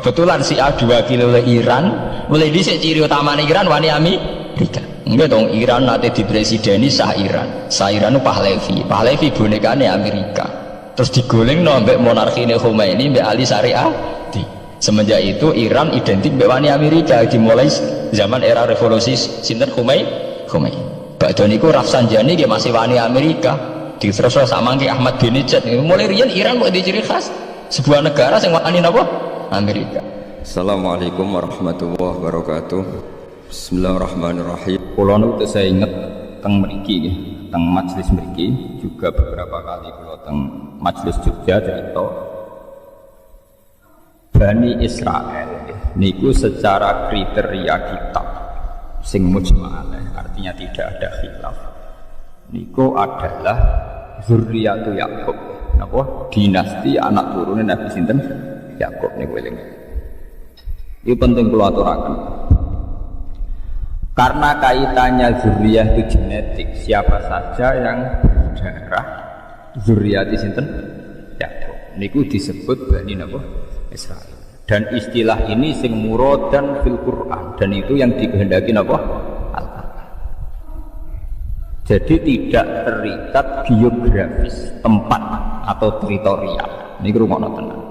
Kebetulan si A diwakili oleh Iran, mulai dhisik ciri utama Iran wani Amerika. Enggak dong, Iran nanti dipresideni Shah Iran. Shah Iran itu Pahlavi bonekane Amerika. Terus digoleng ambek monarkine Khomeini mbek Ali Syariati. Semenjak itu Iran identik mbek wani Amerika, dimulai zaman era revolusi sinten Khomeini. Bakdo niku Rafsanjani nggih masih wani Amerika. Terus samangke Ahmad Binijad. Mulai riyen Iran kok ciri khas sebuah negara sing wani napa? Amerika. Assalamualaikum warahmatullahi wabarakatuh. Bismillahirrahmanirrahim. Kula niku saya inget teng mriki nggih, teng majelis mriki juga beberapa kali kula teng majelis Jogja cerita Bani Israel niku secara kriteria kitab sing mujma'ah, artinya tidak ada khilaf. Niku adalah zurriyatu Yakub, napa? Dinasti anak turune Nabi sinten? Yakub niku eling. Ini penting kula aturaken. Karena kaitannya zuriyah itu genetik, siapa saja yang berdarah zuriyah sinten Yakub niku disebut Bani napa? Israel. Dan istilah ini sing muradan fil Quran, dan itu yang dikehendaki napa? Al-Quran. Jadi tidak terikat geografis tempat atau teritorial. Niku rumono tenan.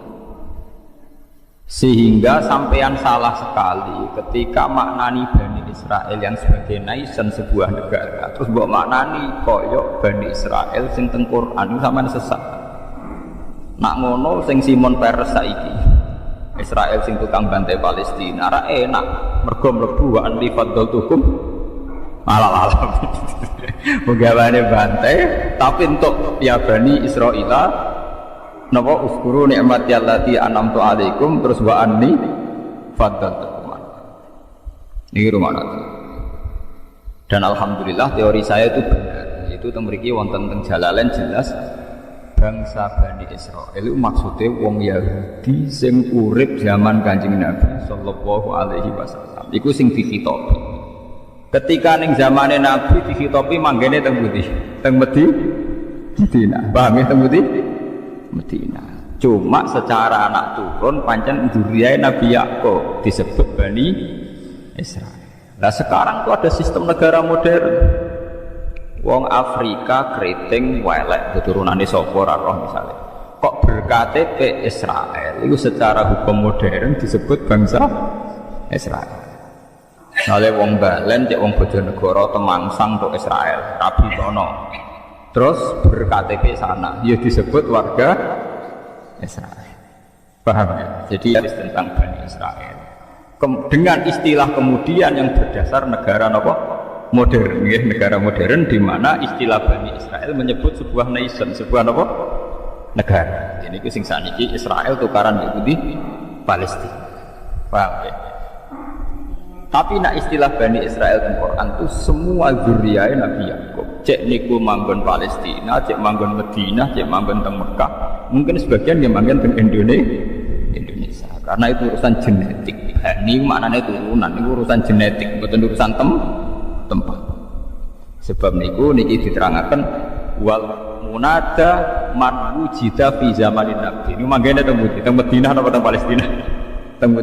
Sehingga sampean salah sekali ketika maknani Bani Israel yang sebagai nation sebuah negara, terus mbok maknani koyok Bani Israel sing teng Quran sampean sesat. Nak ngono sing Simon Peres saiki Israel sing tukang bantai Palestina ra enak mergo mlebu wa an lifadhaltukum alal-alam. Penggawane bantai tapi untuk ya Bani Israil napa uskuru nikmati allati an'amtu alaikum terus wa anni faddaltukum. Ini rumah nanti. Dan alhamdulillah teori saya itu benar. Itu teng mriki wonten teng Jalalain jelas bangsa Bani Israil itu maksudnya wong Yahudi sing urip zaman Kanjeng Nabi sallallahu alaihi wasallam. Iku sing dikhitopi. Ketika ning zamane Nabi dikhitopi manggene teng pundi? Teng Madinah. Paham ya teng pundi? Medina. Cuma secara anak turun pancen dzurriyyah Nabi Yakub disebut Bani Israel. Nah sekarang tuh ada sistem negara modern. Wong Afrika keriting welek keturunane sapa ora roh misale. Kok berKTP Israel itu secara hukum modern disebut bangsa Israel. Nale wong Balen cek wong Bojonegoro Temangsang tok Israel, Rabi Tono. Terus berKTP sana, ya disebut warga Israel. Paham ya? Jadi tentang Bani Israel. Dengan istilah kemudian yang berdasar negara apa? Modern, ya, negara modern di mana istilah Bani Israel menyebut sebuah nation, sebuah apa? Negara. Ini sing saniki Israel tukaran di Palestina. Paham ya? Tapi nak istilah Bani Israel di Quran itu semua zuriyah Nabi Yakub. Cek niku manggon Palestina, cek manggon Madinah, cek manggon teng Mekah. Mungkin sebagian yang manggon teng Indonesia. Karena itu urusan genetik. Ini maknanya turunan, ini urusan genetik, bukan urusan tempat. Sebab niku niki diterangkan wal munada man wujida fi zamanin Nabi. Ini manggone teng Madinah atau teng Palestina? Teng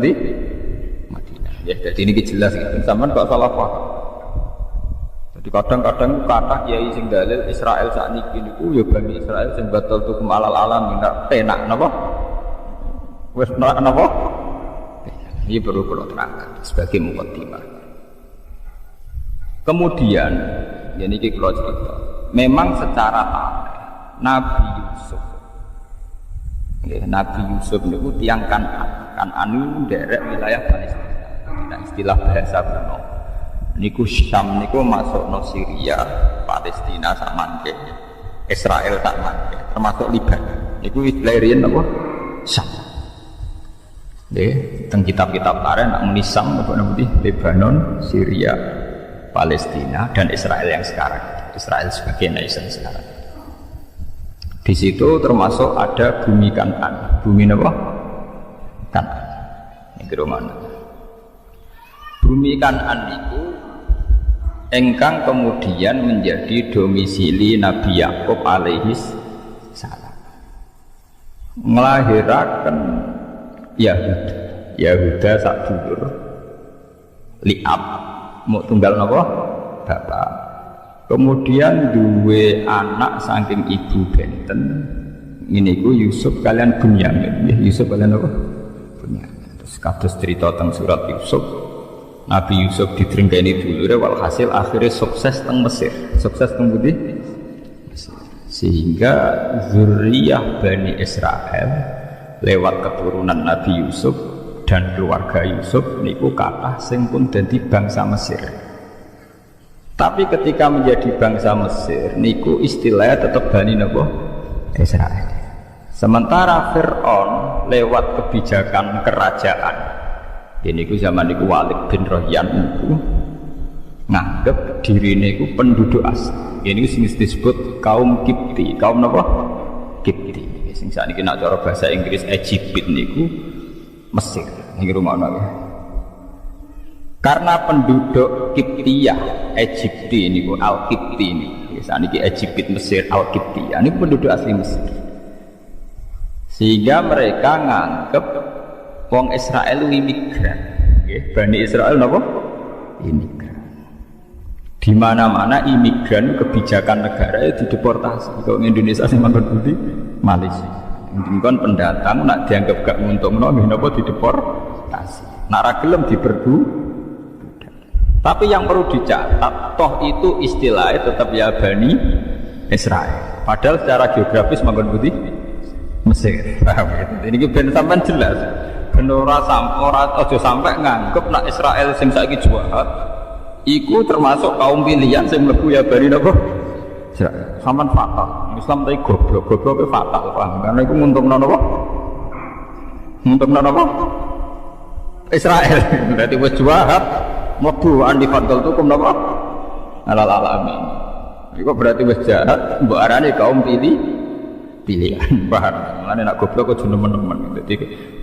ya, jadi ini jelas gitu. Zaman kok salah paham. Jadi kadang-kadang kata kiai sing dalil Israel saat niki niku ya Bani Israel sing batal tukum alal alamin penak napa? Wis napa? Ini perlu kula terangkan sebagai mukadimah. Kemudian ya niki kula cerita. Memang secara tarikh Nabi Yusuf ya, Nabi Yusuf niku tiyang Kan'an niku nderek wilayah Palestina. Nah, istilah bahasa kuno niku Syam niku masuk no Syria, Palestina samangke, Israel samangke, termasuk Libanon. Niku istilah riyen apa? Syam. Nggih, teng kitab-kitab tarikh nak muni Syam apa namanya? Lebanon, Syria, Palestina dan Israel yang sekarang. Israel sebagai nation sekarang. Di situ termasuk ada bumi Kan'an. Bumi apa? Kan'an. Ini mana? Bumi Kan'an itu engkang kemudian menjadi domisili Nabi Yakub alaihi salam, melahirkan Yahud. Yahuda sak dulur liab mau tunggal napa bapak. Kemudian duwe anak saking ibu benten ini ku Yusuf kalian Bunyamin. Yusuf kalian apa? Bunyamin. Terus kados cerita teng surat Yusuf, Nabi Yusuf didrengkeni dulure walhasil akhirnya sukses teng Mesir. Sukses teng pundi? Mesir. Sehingga zuriyah Bani Israel lewat keturunan Nabi Yusuf dan keluarga Yusuf niku kathah sing pun dadi bangsa Mesir. Tapi ketika menjadi bangsa Mesir niku istilahnya tetap Bani napa? Israel. Sementara Fir'aun lewat kebijakan kerajaan ini ku zaman niku Walid bin Rohyan niku nganggep diri niku penduduk asli. Ini sing disebut kaum Kipti. Kaum napa? Kipti. Sing sakniki nek cara bahasa Inggris Egypt niku Mesir. Niki rumakno ya. Karena penduduk Kiptiyah Egypti niku Al-Kipti ini. Sakniki Egypt Mesir Al-Kiptiyah niku penduduk asli Mesir. Sehingga mereka nganggep wong Israel imigran. Nggih, Bani Israel napa? Imigran. Di mana-mana imigran kebijakan negara itu dideportasi. Kalau Indonesia sing manggon budi Malaysia. Ini kan pendatang nak dianggap gak nguntungno nggih napa dideportasi. Nak ra gelem diperbu. Tapi yang perlu dicatat, toh itu istilahnya tetap ya Bani Israel. Padahal secara geografis manggon budi Mesir. Paham gitu. Ini ben sampean jelas. Ben ora aja sampai nganggep nak Israel sing saiki jahat iku termasuk kaum pilihan sing mlebu ya Bani napa? Israel. Sampean fatal. Islam tadi goblok fatal, paham? Karena iku nguntungno napa? Nguntungno napa? Israel. Berarti wis jahat mlebu andi fadl tukum napa? Alal alamin. Iku berarti wis jahat mbok arani kaum pilihan, paham? Mulane nek goblok kok nemen-nemen. Dadi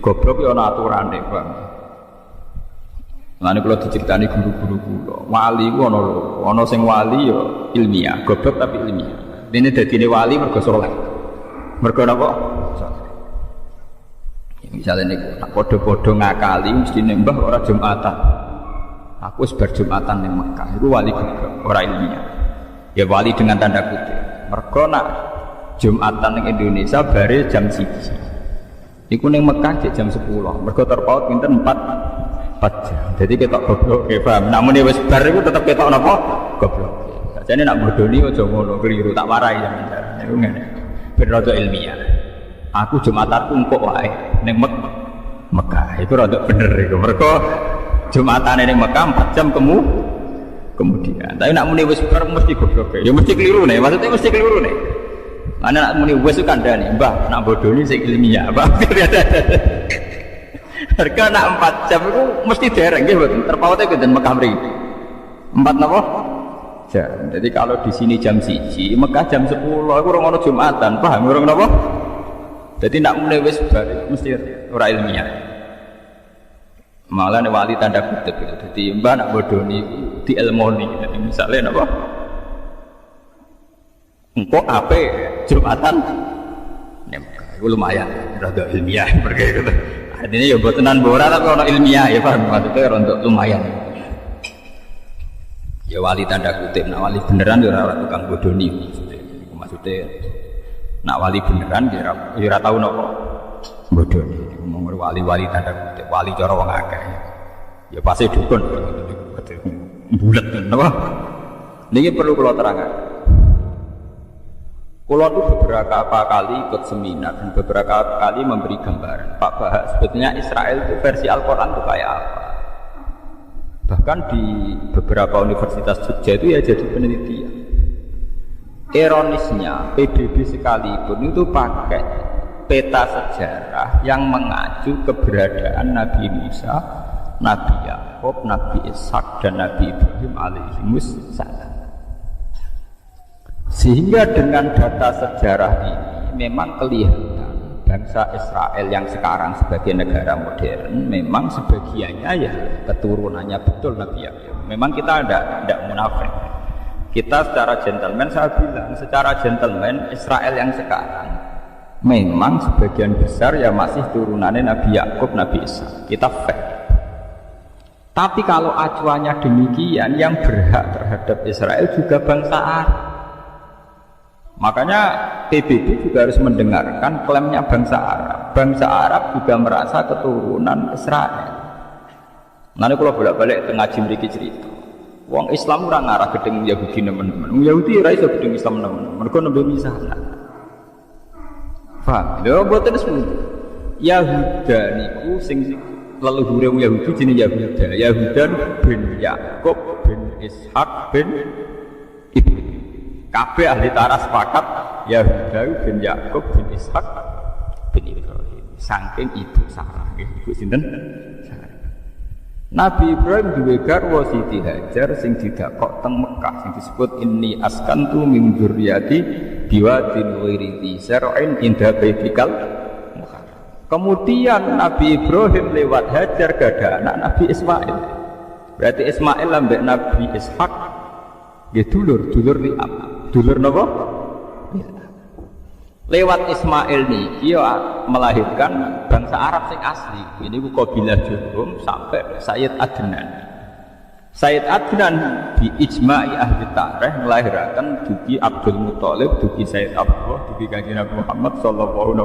goblok ya ana aturane, paham? Mulane kula diceritani guru-guru kula, wali ku ana lho, ana sing wali ya ilmiah, goblok tapi ilmiah. Dene dadine wali mergo saleh. Mergo napa? Saleh. Misale niku tak padha-padha ngakali mesti nembah ora Jumatan. Aku wis bar Jumatan ning Mekah, iku wali goblok, ora ilmiah. Ya wali dengan tanda kutip. Mergo nak Jumatan ning Indonesia bare jam 1. Iku ning Mekah jam 10. Mergo terpaut pinten 4 jam. Jadi ketok goblok, paham. Namun wis bar iku tetep ketok napa? Goblok. Sajane nak bodoni aja ngono, keliru tak warai sampeyan. Niku ngene. Ben rada ilmiah. Aku Jumatanku engko wae ning Mekah. Iku rada bener iku. Mergo Jumatane ning Mekah 4 jam kemudian. Tapi nak muni wis bar mesti goblok. Ya mesti keliru nih. Maksudnya mesti keliru nih. Mana nak muni wes kandhane, Mbah, nak bodoni sing ilmiah, Mbah. Harga nak 4 jam itu mesti dereng nggih mboten. Terpaute kinten Mekah mriki. 4 napa? Jam. Jadi kalau di sini jam 1, Mekah jam 10, aku ora ono Jumatan, paham ora napa? Jadi nak muni wes bar mesti ora ilmiah. Malah nek wali tanda kutip itu. Jadi Mbah nak bodoni dielmoni. Jadi misalnya napa? Engkau apa Jumatan itu lumayan rada ilmiah pergi gitu. Artinya ya buat tenan bora tapi ono ilmiah ya paham maksudnya untuk lumayan. Ya wali tanda kutip, nak wali beneran ya ora tukang bodoni maksudnya. Nak wali beneran ya ora tau napa bodoni. Ngomong wali-wali tanda kutip, wali cara wong akeh. Ya pasti dukun bulet napa. Niki perlu kula terangkan. Kulo itu beberapa kali ikut seminar dan beberapa kali memberi gambaran. Pak Bahak, sebetulnya Israel itu versi Al-Quran itu kayak apa? Bahkan di beberapa universitas Jogja itu ya jadi penelitian. Ironisnya PBB sekalipun itu pakai peta sejarah yang mengacu keberadaan Nabi Musa, Nabi Yakub, Nabi Ishak dan Nabi Ibrahim alaihimussalam. Sehingga dengan data sejarah ini memang kelihatan bangsa Israel yang sekarang sebagai negara modern memang sebagiannya ya keturunannya betul Nabi Yakub. Memang kita tidak munafik. Kita secara gentleman, saya bilang secara gentleman Israel yang sekarang memang sebagian besar ya masih turunannya Nabi Yakub, Nabi Ishak. Kita fair. Tapi kalau acuannya demikian, yang berhak terhadap Israel juga bangsa Arab. Makanya PBB juga harus mendengarkan klaimnya bangsa Arab. Bangsa Arab juga merasa keturunan Israel. Nanti kalau bolak-balik ngaji mriki cerita. Wong Islam ora ngarah gedeng Yahudi nemen-nemen. Wong Yahudi ora iso gedeng Islam nemen-nemen. Mergo nembe misahan. Paham? Lha mboten semono. Yahuda niku sing leluhure wong Yahudi jenenge Yahuda. Yahuda bin Yakub bin Ishak bin Ibrahim. Kabeh ahli taraf sepakat Yahuda bin Yakub bin Ishak bin Ibrahim. Saking ibu Sarah nggih, ibu sinten? Nabi Ibrahim duwe garwa Siti Hajar sing didakok teng Mekah sing disebut inni askantu min dzurriyyati biwadin ghairi dzi zar'in inda baitikal muharram. Kemudian Nabi Ibrahim lewat Hajar gada anak Nabi Ismail. Berarti Ismail ambek Nabi Ishak nggih dulur li'ab. Dulur napa? Lewat Ismail niki melahirkan bangsa Arab sing asli. Ini ku kabilah Jurhum sampai Sayyid Adnan. Sayyid Adnan bi ijma'i ahli tarikh melahirkan dugi Abdul Muthalib, dugi Sayyid Abdullah, dugi Kanjeng Nabi Muhammad sallallahu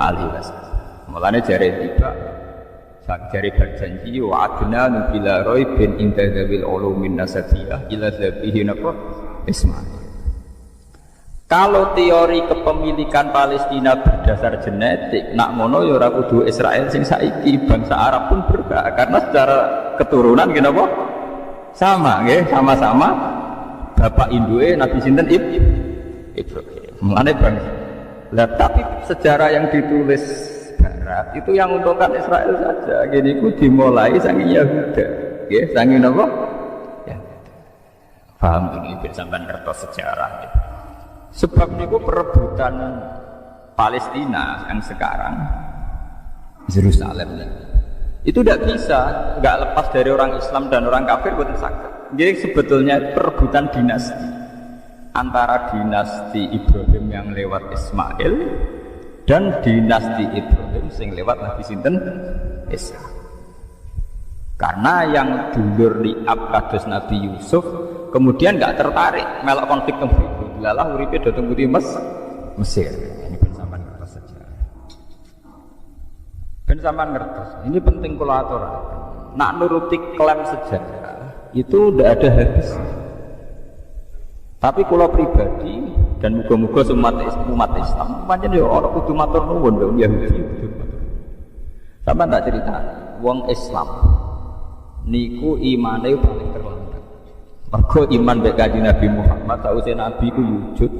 alaihi wasallam. Mulane jare tiba jare berjanji wa Adnan bila raibin inda dzil ulumin nasabiyah ila dzabihi napa Ismail. Kalau teori kepemilikan Palestina berdasar genetik, nak ngono ya ora kudu Israel sing saiki, bangsa Arab pun berhak karena secara keturunan kenapa? Sama nggih, sama-sama bapak induke Nabi sinten Ibrahim. Mulane bangsa. Lah tapi sejarah yang ditulis Barat itu yang untungkan Israel saja. Gini ku dimulai saking Yahuda, nggih, saking napa? Ya. Paham ini biar sampean kertas sejarah gitu. Sebab niku perebutan Palestina yang sekarang Yerusalem itu tidak bisa, nggak lepas dari orang Islam dan orang kafir betul sakit. Jadi sebetulnya perebutan dinasti antara dinasti Ibrahim yang lewat Ismail dan dinasti Ibrahim yang lewat Nabi sinten Isa. Karena yang dulur li'ab kados Nabi Yusuf kemudian nggak tertarik melok konflik tempat itu. Lalah uripe dateng putih Mesir. Ini pensamaan ngertos saja. Pensamaan ngertos. Ini penting kula aturaken. Nak nuruti klaim sejarah itu tidak ada habis. Tapi kula pribadi dan muga-muga umat Islam pancen ya ora kudu matur nuwun wong Yahudi kudu matur. Sampeyan tak cerita, wong Islam niku imane paling terlambat. Mergo iman mbek Kanjeng Nabi Muhammad sausé Nabi ku wujud,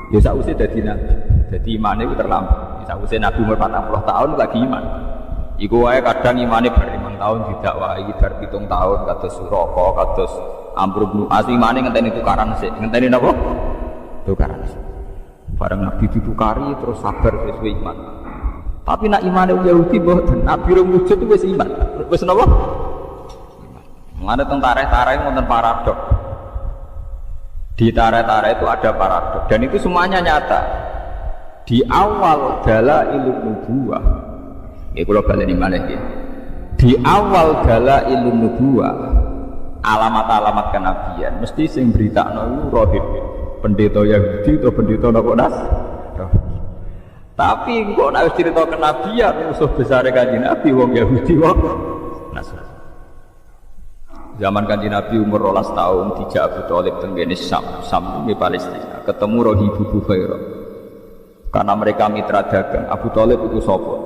ya sausé dadi nabi. Dadi imane ku terlambat. Sausé Nabi umur 40 tahun lagi iman. Iku wae kadang imane bar 5 tahun didakwahi, bar 7 tahun kados Suraka, kados Amr bin As imane ngenteni tukaran sik. Ngenteni napa? Tukaran sik. Bareng Nabi ditukari terus sabar sesuai iman. Tapi nak imane Yahudi mboten, Nabi rung wujud wis iman. Wis napa? Ada tarikh-tarikh wonten paradok. Di tarikh-tarikh itu ada paradok dan itu semuanya nyata. Di awal dalailun nubuwah. Nggih kula baleni malih nggih. Di awal dalailun nubuwah, alamat-alamat kenabian mesti sing beritakno rohib. Pendeta Yahudi atau pendeta napa nas? Tapi kok nek cerita kenabian musuh besar Kanjeng Nabi wong Yahudi wong Nasrani. Zaman Kanjeng Nabi umur 12 tahun dijak Abu Thalib tenggene Sam di Palestina, ketemu Rohibu Bukhairah. Karena mereka mitra dagang, Abu Thalib itu sapa?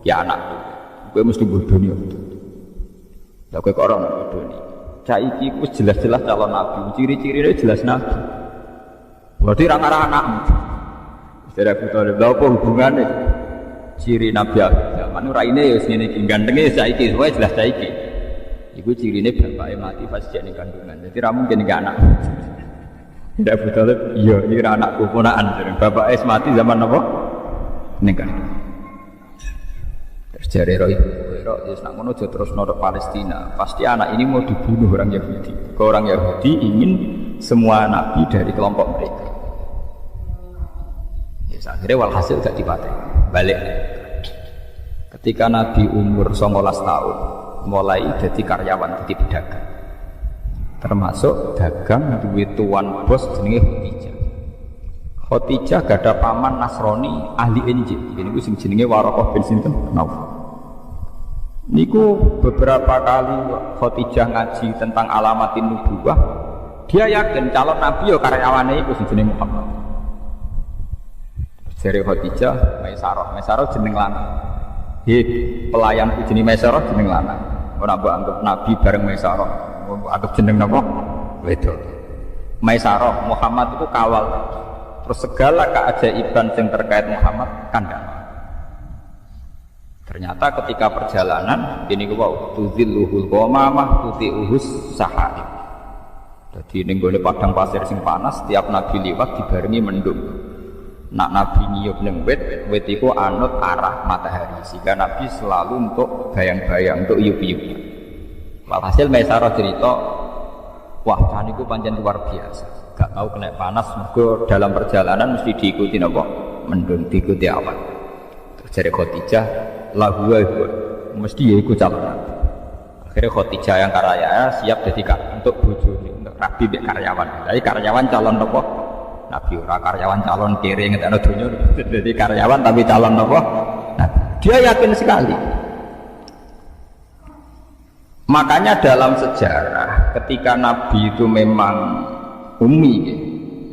Ya anakku. Kowe mesti bodoni Abu Thalib. Lah kowe kok ora bodoni. Saiki wis jelas-jelas calon nabi, ciri-cirine jelas nabi. Berarti ra ngarah anakmu. Dari Abu Thalib, lha apa hubungane? Ciri nabi zaman raine ya wis ngene iki, gantenge saiki, wae jelas saiki. Iku cirine bapake mati pas jek kandungan. Jadi ra mungkin iki anak. Tidak Abu Thalib, iya iki ra anakku ponakan. Bapake mati zaman apa? Ning kandungan. Terus jare roh ibu, ya nak ngono aja terus nodok Palestina. Pasti anak ini mau dibunuh orang Yahudi. Kalau orang Yahudi ingin semua nabi dari kelompok mereka. Ya, akhirnya walhasil gak dipateni. Balik. Ketika Nabi umur 19 tahun, mulai jadi karyawan, jadi pedagang. Termasuk dagang duwe tuan bos jenenge Khadijah. Khadijah gak ada paman Nasrani ahli Injil. Ini ku sing jenenge Waraqah bin sinten Naufal. Niku beberapa kali Khadijah ngaji tentang alamatin nubuwah, dia yakin calon nabi ya karyawane iku sing jenenge Muhammad. Jare Khadijah, Maisarah jeneng lanang. Pelayanku jeneng Maisarah jeneng lanang. Ora mbok anggap nabi bareng Maisarah. Anggap jeneng napa? Wedok. Maisarah Muhammad itu kawal. Terus segala keajaiban yang terkait Muhammad kandang. Ternyata ketika perjalanan ini wow, tuzilluhul ghamamah tuti'uhus sahaib. Jadi ning gone padang pasir sing panas, setiap nabi liwat dibarengi mendung. Nak nabi ngiyup ning wit iku anut arah matahari, sehingga nabi selalu untuk bayang-bayang, untuk iup-iup. Walhasil Maisarah cerita, wah kan iku pancen luar biasa. Gak tahu kena panas, mergo dalam perjalanan mesti diikuti napa? Mendung, diikuti awan. Terus jare Khadijah, lahu mesti ya iku calon nabi. Akhirnya Khadijah yang karya siap jadi untuk bojone, untuk rabi mbek karyawan. Jadi karyawan calon napa? Nabi ora karyawan calon kere ngetekno donya, jadi karyawan tapi calon apa? Nabi. Dia yakin sekali. Makanya dalam sejarah ketika Nabi itu memang ummi,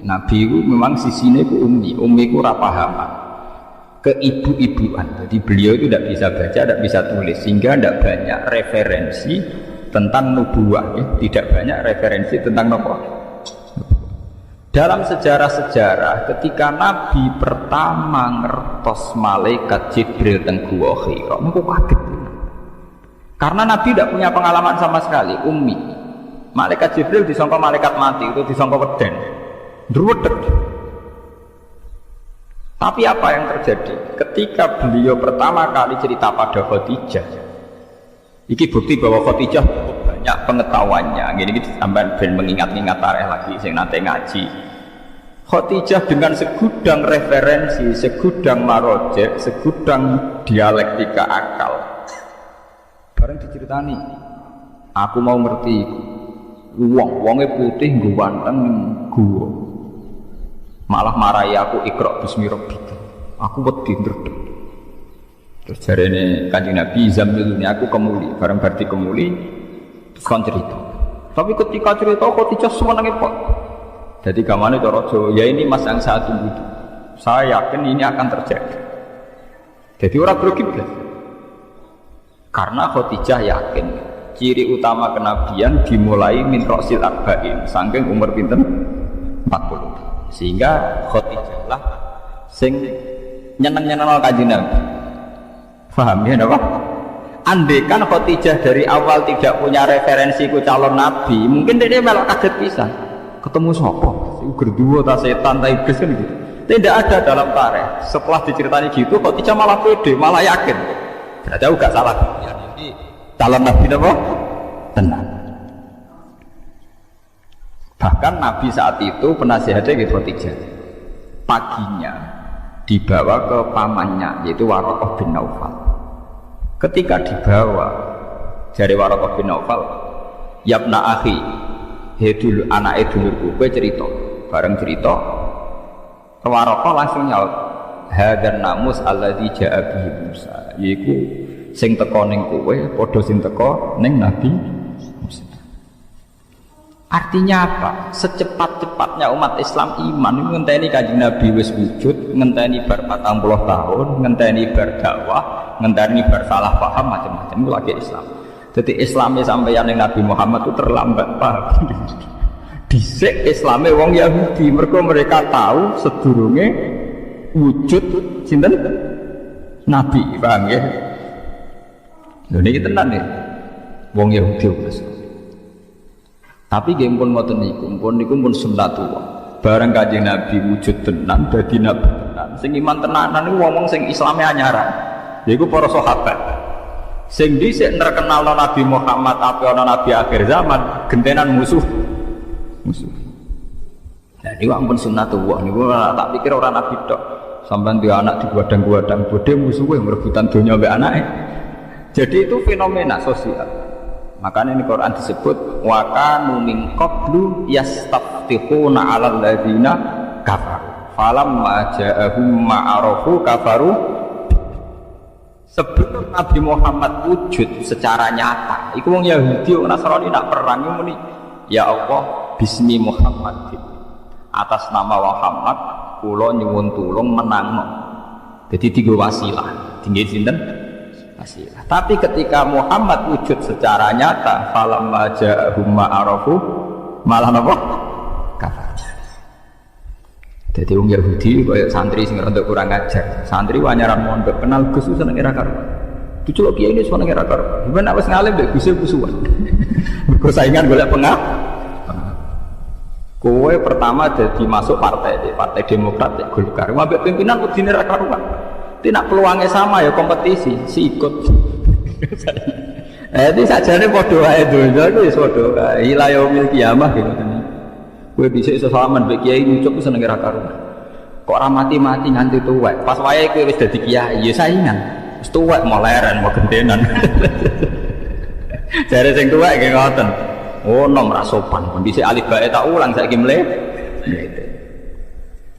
Nabi itu memang sisinya itu ummi itu ora pahaman, keibu-ibuan. Jadi beliau itu tidak bisa baca, tidak bisa tulis, sehingga tidak banyak referensi tentang nubuwah, tidak banyak referensi tentang nubuwah. Dalam sejarah-sejarah ketika Nabi pertama ngertos malaikat Jibril teng Gua Hira, niku kaget. Karena Nabi tidak punya pengalaman sama sekali, ummi. Malaikat Jibril disangka malaikat mati, itu disangka weden. Ndruwedeg. Tapi apa yang terjadi? Ketika beliau pertama kali cerita pada Khadijah, iki bukti bahwa Khadijah banyak pengetahuannya. Gini sampai ben mengingat-ingat tarikh lagi sing nate ngaji. Khadijah dengan segudang referensi, segudang marojek, segudang dialektika akal. Bareng diceritani, aku mau ngerti wonge putih nggo wanteng gua. Malah marahi aku Iqra bismi rabbika. Aku wedi ndredeg. Terus jarene Kanjeng Nabi zamiluni aku kemuli, bareng berarti kemuli terus kan cerita. Tapi ketika cerita Khadijah semenenge kok. Jadi gamane cara Jawa, ya ini mas yang saya tunggu. Saya yakin ini akan terjadi. Jadi orang berkiblat. Karena Khadijah yakin ciri utama kenabian dimulai min ra'sil arba'in, saking umur pinten 40. Sehingga Khadijah lah sing nyeneng-nyeneng Kanjeng Nabi. Paham ya napa? Andaikan Khadijah dari awal tidak punya referensi ku calon nabi, mungkin dia malah kaget pisan. Ketemu sapa? Gerduwo ta setan ta iblis kan gitu. Tidak ada dalam tarikh. Setelah diceritani gitu, Khadijah malah pede, malah yakin. Berarti aku gak salah. Ya ini calon nabi napa? Tenang. Bahkan Nabi saat itu penasihatnya gitu Khadijah. Paginya dibawa ke pamannya yaitu Waraqah bin Naufal. Ketika dibawa dari Waraqah bin Naufal, yabna akhi, he dulu anake dulurku, kowe cerita. Bareng cerita, Waraqah langsung nyaut, hadzal namus alladzi jaa bihi Musa. Yaiku sing teko ning kowe padha sing teko ning Nabi Musa. Artinya apa? Secepat-cepatnya umat Islam iman ngenteni Kanjeng Nabi wis wujud, ngenteni bar 40 tahun, ngenteni bar dakwah, ngenteni bar salah paham macam-macam itu lagi Islam. Jadi Islamnya sampeyan ning Nabi Muhammad itu terlambat paham. Dhisik Islame wong Yahudi, mereka tahu sedurunge wujud sinten Nabi, paham ya? Lho niki tenan nih. Wong Yahudi wis. Tapi nggih pun ngoten niku pun sunnatullah. Bareng Kanjeng Nabi wujud tenan dadi nabi tenan. Sing iman tenanan niku wong sing Islame anyaran. Yaiku para sahabat. Sing dhisik terkenal Nabi Muhammad apa ana nabi akhir zaman, gentenan musuh. Nah niku ampun sunnatullah niku tak pikir ora nabi tok. Sampai dia anak digadang-gadang, bodhe musuhe merebutan dunia mbek anake. Jadi itu fenomena sosial. Makanya ini Quran disebut wa kanu min qablu yastaftihuna 'alal ladzina kafaru. Falamma ja'ahum ma'arafu kafaru. Sebelum Nabi Muhammad wujud secara nyata, iku wong Yahudi wong Nasrani nak perang muni, ya Allah bismi Muhammad. Atas nama Muhammad kula nyuwun tulung menangno. Jadi tiga wasilah. Tinggi sinten? Wasilah. Tapi ketika Muhammad wujud secara nyata, falamma ja'ahum ma'arafu malah napa? Kafar. Jadi wong Yahudi kaya santri sing rada kurang ajar. Santri wanyaran mondok kenal Gus seneng ora karo. Diceluk kiai ini seneng ora karo. Ben nek wis ngalim mbek Gus musuhan. Mergo saingan golek pengah. Kowe pertama jadi masuk partai Demokrat ya Golkar. Ambek pimpinan udine ra karuan. Tidak peluangnya sama ya kompetisi, si ikut. Jadi sajane padha wae donya iku wis padha wae. Ila yaumil qiyamah gitu. Kowe bisa iso salaman mbek kiai ngucap seneng ra karuan. Kok ora mati-mati nganti tuwek. Pas wae kowe wis dadi kiai, ya saingan. Wis tuwek mau leren, mau gentenan. Jare sing tuwek nggih ngoten. Oh, nom ra sopan. Kondisi alif bae tak ulang saiki mle.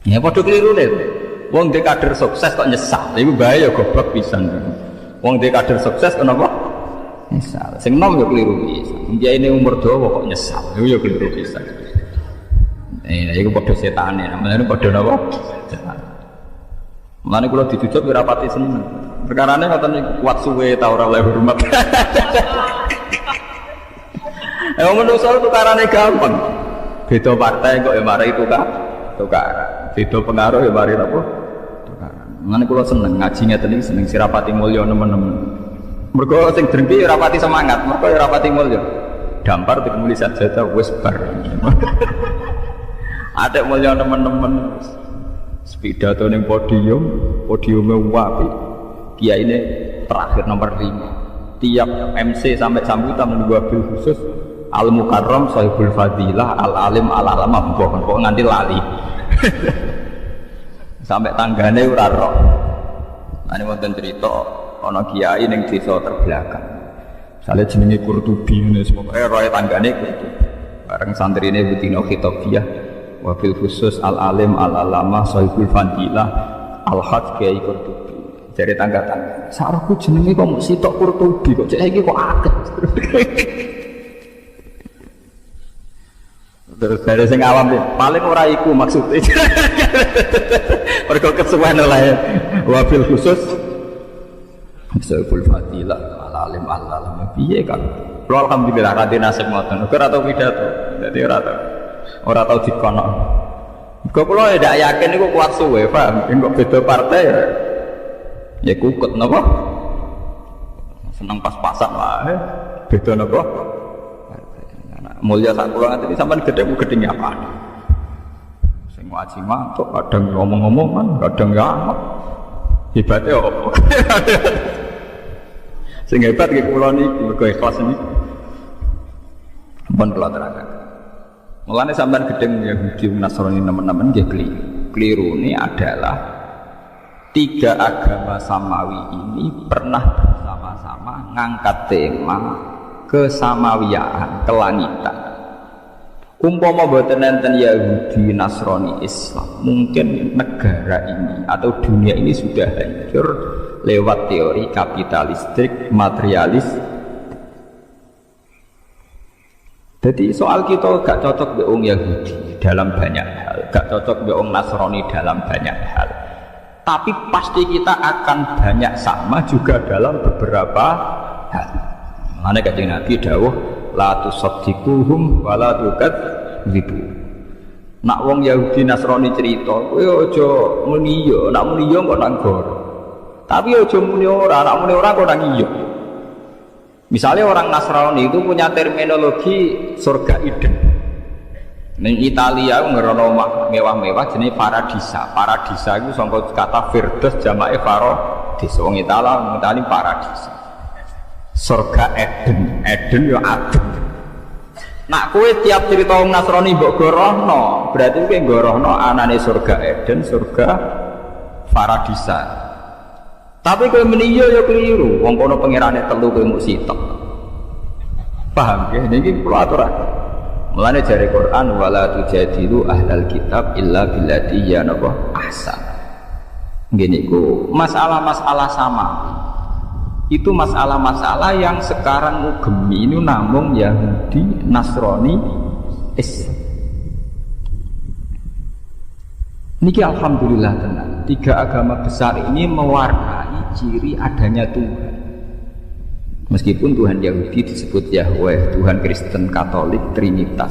Ya padha klirune. Wong dhek kader sukses kok nyesal. Iku bahaya goblok pisan. Wong dhek kader sukses kenapa? Nyesal. Sing nom yo kliru pisan. Njane umur dawa kok nyesal. Iku yo kliru pisan. Iku padha setane, namanya padha napa? Setan. Mulane kula dicucuk ora pati seneng. Perkarane ngoten kuat suwe ta ora oleh hormat. Manusia tukarane gampang. Beda partai kok ya mari tukaran. Beda pengaruh ya mari apa? Tukaran. Mulane kula seneng ngaji ngeten iki seneng sirapati mulya nemen-nemen. Mergo sing drengki ora pati semangat, mergo ora pati mulya. Dampar ditemuli sajadah wis bar. Ada mulia teman-teman pidato ning podiume wapi kiai ini terakhir nomor 5 tiap MC sampai sambutan menunggu wabil khusus al mukarram sahibul fadilah al alim al alama kok nganti lali sampai tanggane ora roh. Ane wonten cerita ana kiai ning desa terbelakang misale jenenge Qurtubi ngene semoga roe tanggane Qurtubi bareng santrine Butino Khitobiyah wabil khusus al-alim al-alama sahibul fadilah al-haq kiai Qurtubi dari tangga-tangga sarahku jenenge kok sitok Qurtubi kok cek iki kok akeh terus dari sing awam paling ora iku maksudnya mergo kesuwen oleh wabil khusus sahibul fadilah al-alim al-alama piye kan kula alhamdulillah rada nasib ngoten ora tau pidato dadi ora tau dikono. Kok kula ndak yakin iku kuat suwe, paham? Engko beda partai ya kukut napa? Seneng pas-pasan wae. Beda napa? Mulya sak kula nganti sampean gedhe apa? Sing ngaji mantuk kadang ngomong-ngomong kadang ya amat. Hebate opo? Sing hebat iki kula niki mergo ikhlas niki. Pun kula terangkan. Mulane sampean gedeng Yahudi Nasrani teman-teman nggih keliru ini adalah 3 agama samawi ini pernah bersama-sama ngangkat tema kesamawiyaan, kelangitan. Umpama boten enten Yahudi Nasrani Islam, mungkin negara ini atau dunia ini sudah hancur lewat teori kapitalistik, materialis. Jadi soal kita gak cocok dengan orang Yahudi dalam banyak hal, gak cocok dengan orang Nasrani dalam banyak hal. Tapi pasti kita akan banyak sama juga dalam beberapa hal. Mana kanjeng Nabi dawuh la tusaddiquhum wa la tukadzibu. Nak wong Yahudi Nasrani cerita, kowe aja muni yo, nak muni yo kok nang gor. Tapi aja muni ora, nak muni ora kok nang iyo. Misalnya orang Nasrani itu punya terminologi surga Eden. Ning Italia ngerono mewah-mewah jenenge paradisa. Paradisa itu sangka kata firdaus jamake paradis. Wong Italia paradisa. Surga Eden, Eden yo adem. Nak kowe tiap cerita wong Nasrani mbok gorohno, berarti kowe gorohno anane surga Eden, surga Faradisa. Tapi kowe meni yo ya keliru. Wong kono pangerane telu kowe mung sitok. Paham ya? Niki kula aturaken. Mulane jare Quran wala tujadilu ahlal kitab illa billati ya napa ahsan. Nggih niku masalah-masalah sama. Itu masalah-masalah yang sekarang ngugemi ini namung Yahudi, Nasrani, Islam. Niki alhamdulillah tenang. 3 agama besar ini mewarnai ciri adanya Tuhan. Meskipun Tuhan Yahudi disebut Yahweh, Tuhan Kristen Katolik Trinitas,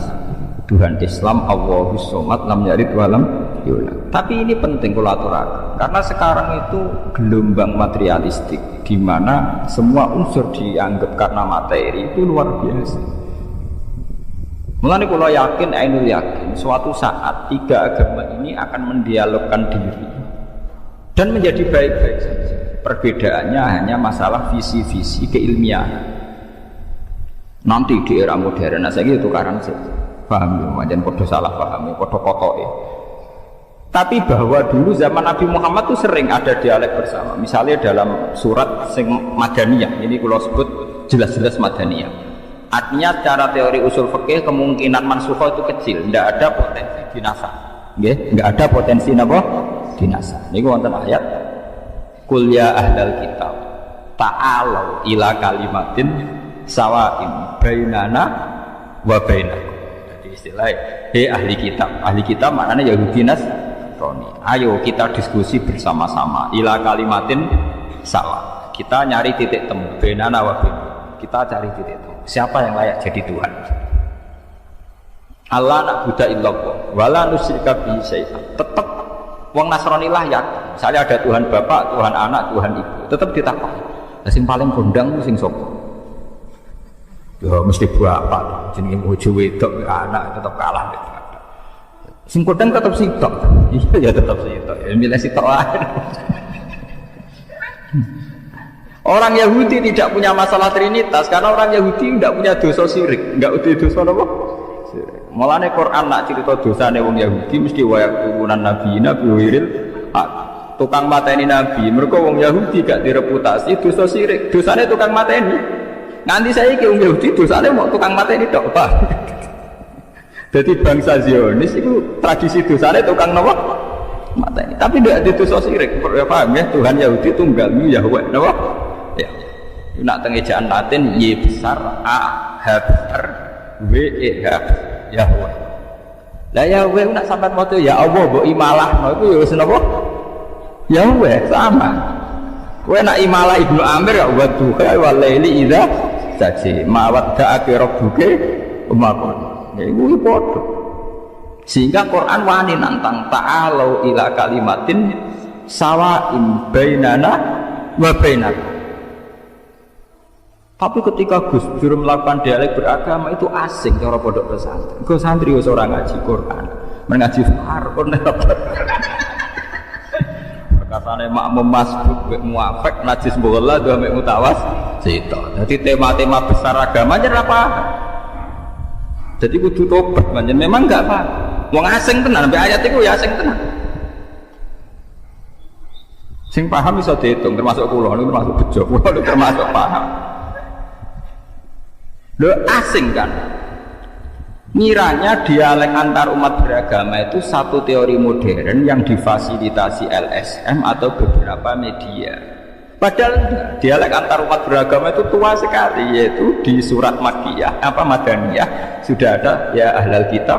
Tuhan Islam Allahus Somad lam yalid walam yulad. Tapi ini penting kula aturaken karena sekarang itu gelombang materialistik di mana semua unsur dianggap karena materi itu luar biasa. Mulane kula yakin, ainul yakin suatu saat 3 agama ini akan mendialogkan diri dan menjadi baik-baik saja. Perbedaannya hanya masalah visi-visi keilmiahan. Nanti di era modern, saya gitu tukaran sih. Paham ya, macam podo salah paham ya, podo kotoke. Tapi bahwa dulu zaman Nabi Muhammad itu sering ada dialek bersama. Misalnya dalam surat sing Madaniyah, ini kalau sebut jelas-jelas Madaniyah. Artinya secara teori usul fikih kemungkinan mansukha itu kecil, tidak ada potensi dinasa. Nggih, enggak ada potensi napa? Dinasa. Niku wonten ayat Qul ya ahlal kitab ta'alau ila kalimatin sawa'in bainana wa bainakum. Jadi istilah he ahli kitab maknanya Yahudi Nasrani. Ayo kita diskusi bersama-sama ila kalimatin sawa. Kita nyari titik temu bainana wa bainakum. Kita cari titik temu. Siapa yang layak jadi Tuhan? Allah na'budu illallah wala nusyrika bihi syai'an. Tetap wong Nasrani lah yakin. Misalnya ada Tuhan Bapak, Tuhan Anak, Tuhan Ibu, tetap ditakoni. Lah sing paling kondang sing sapa? Ya mesti bapak, jenenge bojo wedok anak tetap kalah gitu. Sing kondang tetap sitok. Iya ya tetap sitok. Ya milih sitok ae. Orang Yahudi tidak punya masalah Trinitas karena orang Yahudi tidak punya dosa syirik, enggak ada dosa apa? Mulane Quran nak cerita dosane wong Yahudi mesti wayak turunan nabiyina biwiril tukang mateni nabi. Mergo wong Yahudi gak direputasi dosa syirik. Dosane tukang mateni. Nganti saiki wong Yahudi dosane mau tukang mateni tok, Pak. Jadi bangsa Zionis itu tradisi dosane tukang napa? Mateni. Tapi ndak ada dosa syirik. Ya paham ya? Tuhan Yahudi tunggal Yahweh napa? Ya. Nak teng ejaan Latin Y besar A H besar W E H Yahweh. Lah Yahweh nak sampean maca ya Allah mbok imalahno iku ya wis napa? Yahweh sama. Kowe nak imalah Ibnu Amir ya wa duha wa laili idza saji ma wadda'aka rabbuka wa ma iku padha. Sehingga Quran wani nantang ta'alau ila kalimatin sawa'in bainana wa bainakum. Tapi ketika Gus Dur melakukan dialek beragama itu asing cara pondok pesantren. Gus santri wis ora ngaji Quran, mengaji Farqon. Perkataane makmum masbuk mek muafek najis bola dua mek mutawas sitok. Jadi tema-tema besar agamanya apa? Jadi kudu tobat manjen memang enggak paham. Wong asing tenan sampai ayat itu ya asing tenan. Sing paham iso diitung termasuk kula niku termasuk bejo, kula termasuk paham. Lo asing kan? Ngiranya dialek antar umat beragama itu satu teori modern yang difasilitasi LSM atau beberapa media. Padahal dialek antar umat beragama itu tua sekali, yaitu di surat Makkiyah Madaniyah sudah ada ya ahlal kitab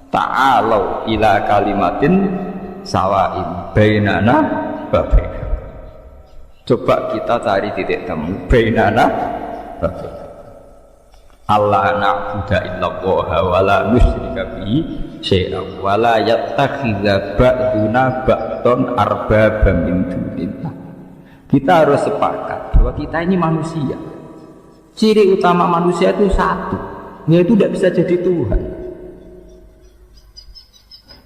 ta'alau ila kalimatin sawa'in bainana wa bainakum. Coba kita cari titik temu bainana wa bainakum. Allah na'budu illallah wa la nusyrika bihi syai'an wa la yattakhidza ba'duna ba'dun arbaba min dunillah. Kita harus sepakat bahwa kita ini manusia. Ciri utama manusia itu satu, yaitu tidak bisa jadi Tuhan.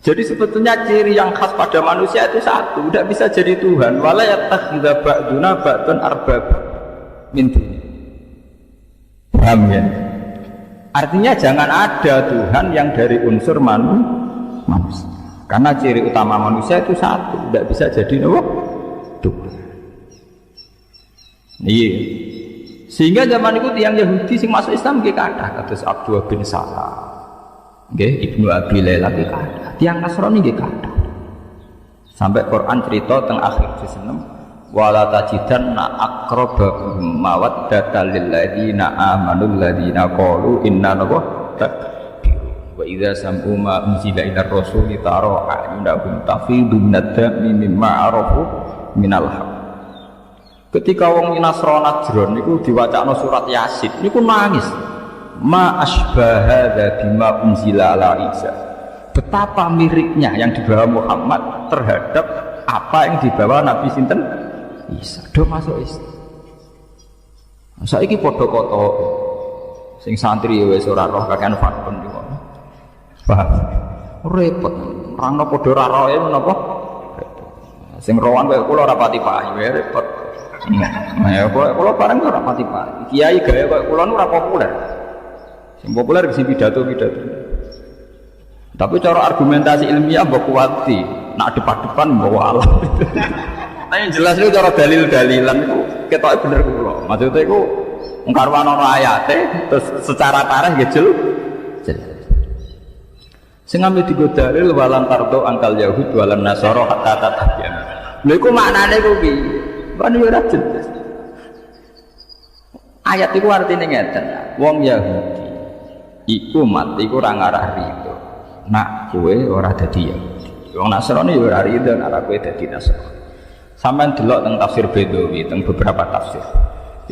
Jadi sebetulnya ciri yang khas pada manusia itu satu, tidak bisa jadi Tuhan. Wa la yattakhidza ba'duna ba'dun arbaba min dunillah. Paham ya? Artinya jangan ada Tuhan yang dari unsur manusia. Karena ciri utama manusia itu satu, tidak bisa jadi dua. Iya. Sehingga zaman itu yang Yahudi sing masuk Islam nggih kathah kados Abdullah bin Salam. Nggih, Ibnu Abi Layla nggih kathah. Tiang Nasrani nggih kathah. Sampai Quran cerita teng akhir juz 6, wala tajidanna aqrabahum mawaddatan lil ladzina amanu alladziina qalu inna wa idza sam'u ma unzila ila rasuli tara a'yunahum tafidu minad-dami mimma arafu minal haqq. Ketika wong Nasrani Najran niku diwacana surat Yasin niku nangis. Ma asbaha bima unzila ala Isa. Betapa miripnya yang dibawa Muhammad terhadap apa yang dibawa Nabi sinten Isa. Do masuk Islam. Saiki padha kota sing santri wis ora roh kakean fakon niku. Paham? Repot. Rangno padha ora roe menapa? Sing rowan kaya kula ora pati payu repot. Nah, ya kula bareng ora pati payu. Kiai gaya kaya kula ora populer. Sing populer sing pidato-pidato. Tapi cara argumentasi ilmiah mbok kuwati, nak depan-depan bawa alam. Nah yang jelas itu cara dalil-dalilan itu ketoke bener kula. Maksudnya itu ngkarwan ana ayate terus secara tarikh nggih jelas. Sing ambil tiga dalil walan tardo angkal Yahud walan Nasara hatta tatabiyan. Lha iku maknane ku piye? Kan yo ora jelas. Ayat iku artine ngeten. Wong Yahudi iku mati iku ora ngarah rido. Nak kowe ora dadi Yahudi. Wong Nasrani yo ora rido nek kowe dadi Nasrani. Sampeyan delok teng tafsir Bedawi teng beberapa tafsir.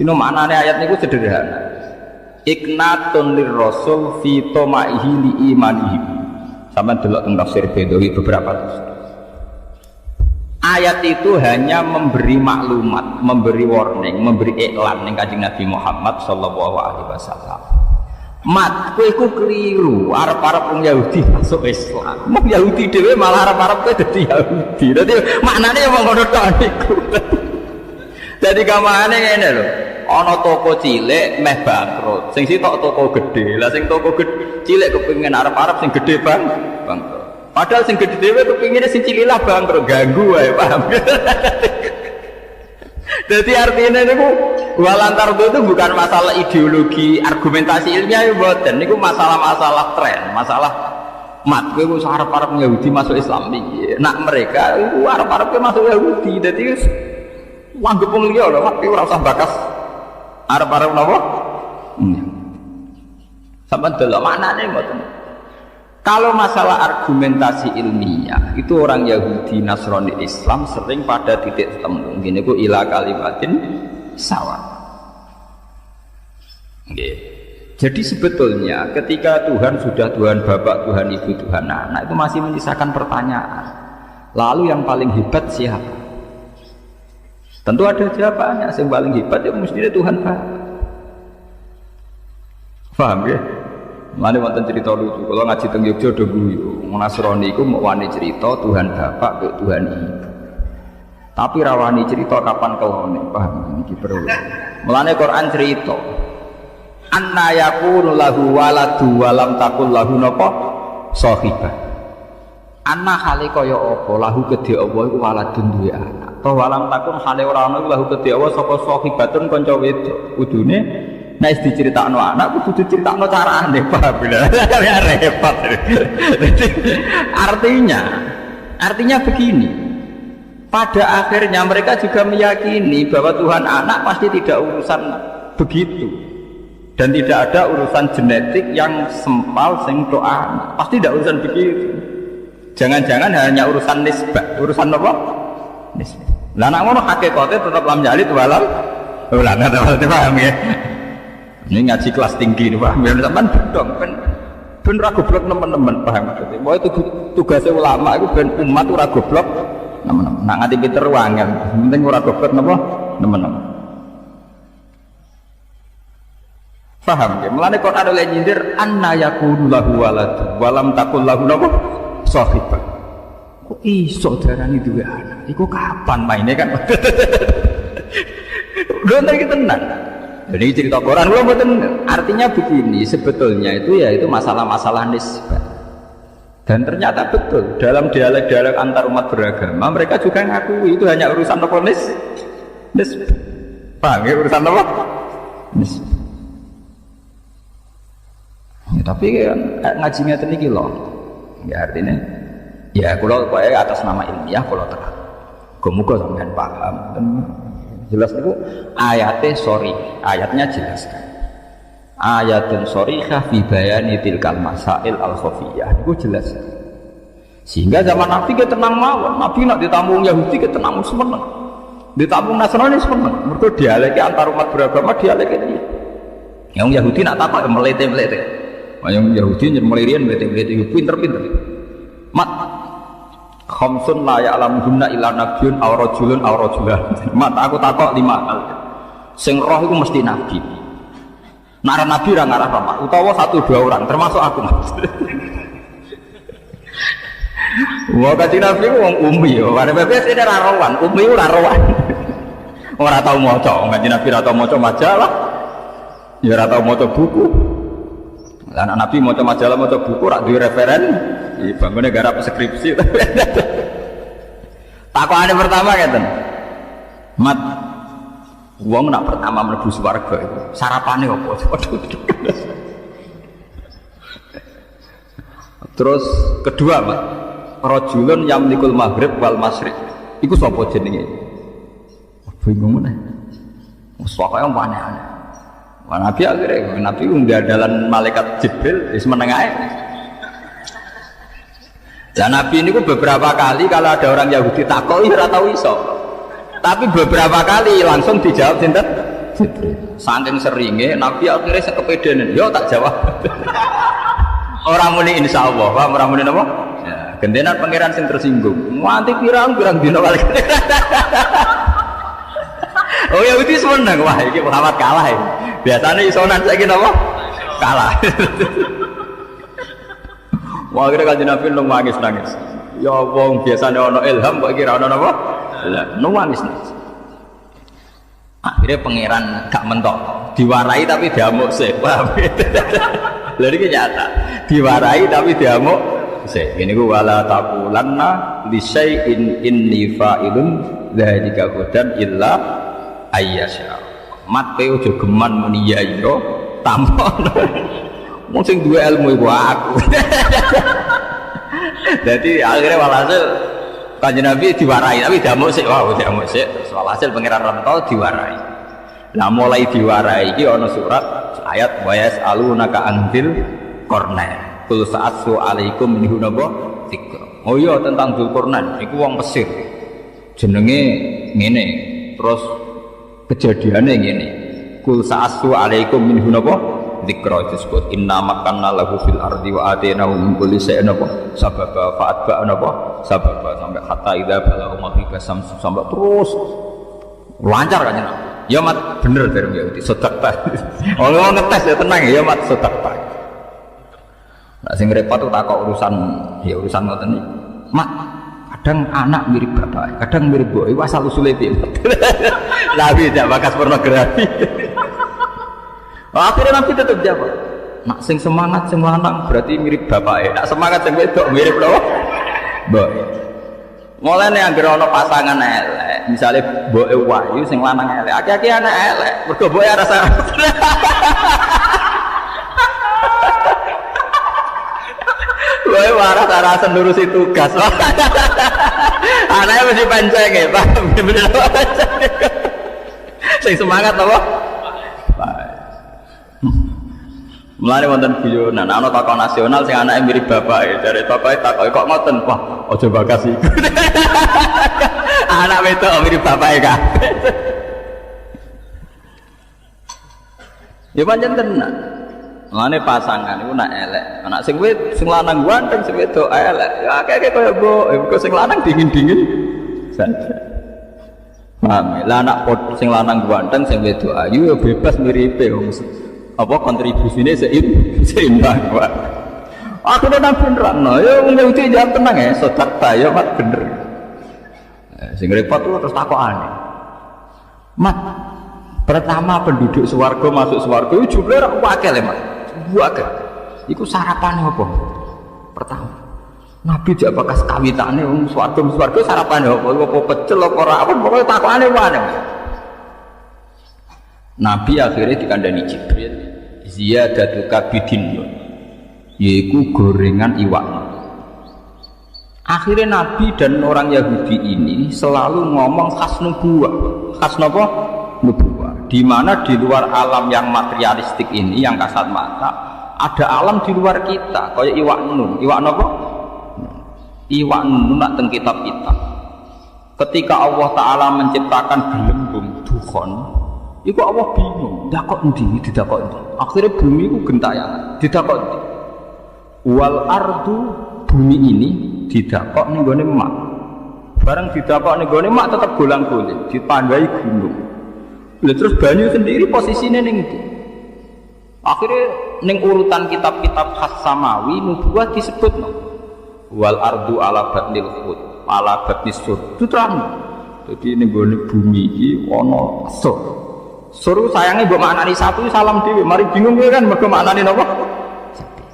Ini maknane ayat niku sederhana. Iknatun lirrasul fi tomaihi li imanihi. Sampeyan delok teng tafsir Bedawi beberapa tafsir. Ayat itu hanya memberi maklumat, memberi warning, memberi iklan ning Kanjeng Nabi Muhammad sallallahu alaihi wasallam. Mat, kowe iku keliru, arep-arep wong Yahudi masuk Islam. Wong Yahudi dhewe malah arep-arep kowe dadi Yahudi. Dadi maknane ya wong ngono tok niku. Dadi gamane ngene lho. Ana toko cilik meh bangkrut. Sing sitok toko gede. Lah sing toko cilik kepengin arep-arep sing gede bangkrut. Padahal sing gede dhewe kepingine sing cilik lah bangkrut, ganggu wae, paham. Jadi artinya niku walantar itu bukan masalah ideologi, argumentasi ilmiah ya mboten. Niku masalah-masalah tren, masalah mat kowe wis arep-arep Yahudi masuk Islam iki. Nak mereka iku arep-arep masuk Yahudi. Dadi wis wanggep wong liya lho, ora usah bakas arep-arep napa? Sampeyan delok maknane mboten. Kalau masalah argumentasi ilmiah itu orang Yahudi, Nasrani, Islam sering pada titik temu. Gini ku ila kalimatin sawa. Okay. Jadi sebetulnya ketika Tuhan sudah Tuhan Bapak, Tuhan Ibu, Tuhan Anak itu masih menyisakan pertanyaan. Lalu yang paling hebat siapa? Tentu ada jawabannya. Yang paling hebat ya mestinya Tuhan Bapak. Paham ya? Mane wonten cerita lucu, kalau ngaji teng Yogya do guyu, Nasrani iku mau wani cerita Tuhan Bapak ke Tuhan Ibu. Tapi rawani cerita kapan kelone, paham iki perlu. Mulane Quran cerita, anna yakunu lahu waladu wa lam takul lahu napa sahibah. Anna hale kaya apa lahu kedhe apa iku waladun duwe anak. To walam takun hale ora ana lahu kedhe apa sapa sahibatun kanca wedok. Kudune nek diceritakno anak kudu diceritakno carane, paham ya? Repot. Artinya begini. Pada akhirnya mereka juga meyakini bahwa Tuhan anak pasti tidak urusan begitu. Dan tidak ada urusan genetik yang sempal sing doa anak. Pasti tidak urusan begitu. Jangan-jangan hanya urusan nisbah. Urusan apa? Nisbah. Lah nek ngono hakikate tetap lam jalid walam. Lah paham ya? Ini ngaji kelas tinggi nih Pak, biar sampean bedong ben ra goblok teman-teman, paham maksudnya. Bahwa itu tugasnya ulama itu ben umat ora goblok teman-teman. Nak nganti pinter wangel, penting ora goblok napa teman-teman. Paham ya? Mulane Quran oleh nyindir anna yakunu lahu waladu wa lam takul lahu napa sahibah. Kok iso darani duwe anak? Iku kapan maine kan? Lho iki tenan. Jadi cerita Quran artinya begini, sebetulnya itu ya itu masalah-masalah nisbah. Dan ternyata betul dalam dialog-dialog antar umat beragama mereka juga ngakui itu hanya urusan apa paham ya urusan apa ya, tapi kan ngajinya tinggi loh ya artinya ya kalau atas nama ilmiah kalau terang muga sampean paham dan jelas itu ayatnya ayatnya jelaskan ayatun sharihah fi bayani tilkal masail al khafiyah itu jelas sehingga zaman Nabi kita tenang mawon Nabi nak ditampung Yahudi kita tenang semeneng ditampung Nasrani semeneng mergo dialeke antar umat beragama dialeke dia yang Yahudi nak takok melete-melete yang Yahudi melirian melete-melete pinter-pinter mat khamsun la ya'lamuhunna illa nabiyyun aw rajulun aw rajulan mat aku takok 5 hal sing roh iku mesti nabi nara nabi ra ngarah apa utawa 1-2 orang termasuk aku wah kanjeng nabi wong umi yo bare bebas ini ra rowan umi ora rowan ora tau maca kanjeng nabi ra tau maca majalah ya ora tau maca buku lah anak nabi maca majalah maca buku ra duwe referen iki bangune garap skripsi takokane pertama ngeten mat wong nak pertama mlebu swarga itu sarapane apa? Terus kedua, Pak. Rajulun yamlikul maghrib wal masyriq. Iku sapa jenenge? Bingung meneh. Wes pokoke aneh-aneh. Nabi akhirnya Nabi ngadalan malaikat Jibril wis meneng ae. Lah Nabi ini beberapa kali kalau ada orang Yahudi takoki ora tau iso. Tapi beberapa kali langsung dijawab sinten? Saking seringe Nabi akhirnya sekepedenen, yo tak jawab. Orang muni insyaallah, Pak, orang muni napa? Ya, gendenan pangeran sing tersinggung. Nganti pirang-pirang dina kali. Oh Yahudi seneng, wah iki Muhammad kalah ya. Biasanya isonan saiki napa? Kalah. Wah akhirnya kanjeng Nabi nangis. Ya wong biasanya ana ilham kok kira ana napa? Nangis. Akhirnya pangeran gak mentok, diwarai tapi diamuk sih, paham? Lha iki nyata, diwarai tapi diamuk sih. Ini ku wala taqulanna li syai'in inni fa'ilun dzalika qadan illa ayyasha. Mat pe ojo geman muni ya ira tampon. Wong sing duwe ilmu iku aku. Jadi akhirnya walhasil Kanjeng Nabi diwarai tapi diamuk sik, wah diamuk sik. Walhasil pangeran rentol diwarai. Nah mulai diwarai iki ana surat ayat wa yasalunaka anzil qarnain. Qul sa'atsu alaikum minhu naba dzikra. Oh iya tentang Dzulqarnain iku wong Mesir. Jenenge ngene. Terus kejadiannya ngene. Qul sa'atsu alaikum minhu naba dzikra disebut inna makanna lahu fil ardi wa atainahu min kulli shay'in sababa fa'atba sababa sampai hatta idza balagha maghrib sampai terus lancar kan ya mat bener dari Yahudi sedekah orang ngetes ya tenang ya mat sedekah nah sing repot tuh takok urusan ngoten iki mak kadang anak mirip bapak kadang mirip mbok iku asal usule piye Nabi tidak bakas pornografi. Akhirnya Nabi tetap jawab. Nak sing semangat sing lanang berarti mirip bapake. Nak semangat sing wedok mirip lho. Mbok. Mulane anggere ana pasangan elek, misale mboke wayu sing lanang elek, aki-aki anak elek, mergo mboke rasa. Kowe waras rasa nurusi tugas. Anaknya mesti panceng ya, Pak. Bener panceng. Sing semangat apa? Mulane wonten guyonan ana tokoh nasional sing anake mirip bapake, dari tokohe takoki kok ngoten, wah aja bakas iku. Anak wedok mirip bapake kabeh. Ya pancen tenan. Mulane pasangan iku nak elek, anak sing lanang ganteng sing wedok elek. Ya akeh-akeh kaya mbok, sing lanang dingin-dingin saja. Paham ya? Lah anak sing lanang ganteng sing wedok ayu ya bebas miripe wong. Apa kontribusinya seimbang Pak. Akhirnya Nabi nerangno, ya wong Yahudi jangan tenang ya, sedekah ya Mat bener. Sing repot tuh terus takokane. Mat, pertama penduduk swarga masuk swarga itu jumlahnya akeh lho Mat. Akeh. Iku sarapane apa? Pertama. Nabi jak bekas kawitane wong swarga sarapan apa pecel apa ora apa pokoke takokane wae. Nabi akhirnya dikandani Jibril, ziyadatuka bidin, yaitu gorengan iwak. Akhirnya Nabi dan orang Yahudi ini selalu ngomong khas nubuwah. Khas apa? Nubuwah. Di mana di luar alam yang materialistik ini, yang kasat mata, ada alam di luar kita, kayak iwak nun. Iwak apa? Iwak nun nak teng kitab-kitab. Ketika Allah Ta'ala menciptakan gelembung dukhon, itu Allah bingung, dakok endi, didakok endi. Akhirnya bumi itu gentayangan, didakok endi. Wal ardu, bumi ini didakok ning gone mak. Barang didakok ning gone mak tetap golang-goling, ditandai gunung. Lah terus banyu sendiri posisinya ning ndi? Akhirnya ning urutan kitab-kitab khas samawi nubuwah disebut no. Wal ardu ala batnil khut, ala batnis sur. Itu terang. Jadi ning gone bumi iki ana sur. Suruh sayangnya mbok maknani satu salam dhewe, mari bingung kowe kan mergo maknani napa? Sapi.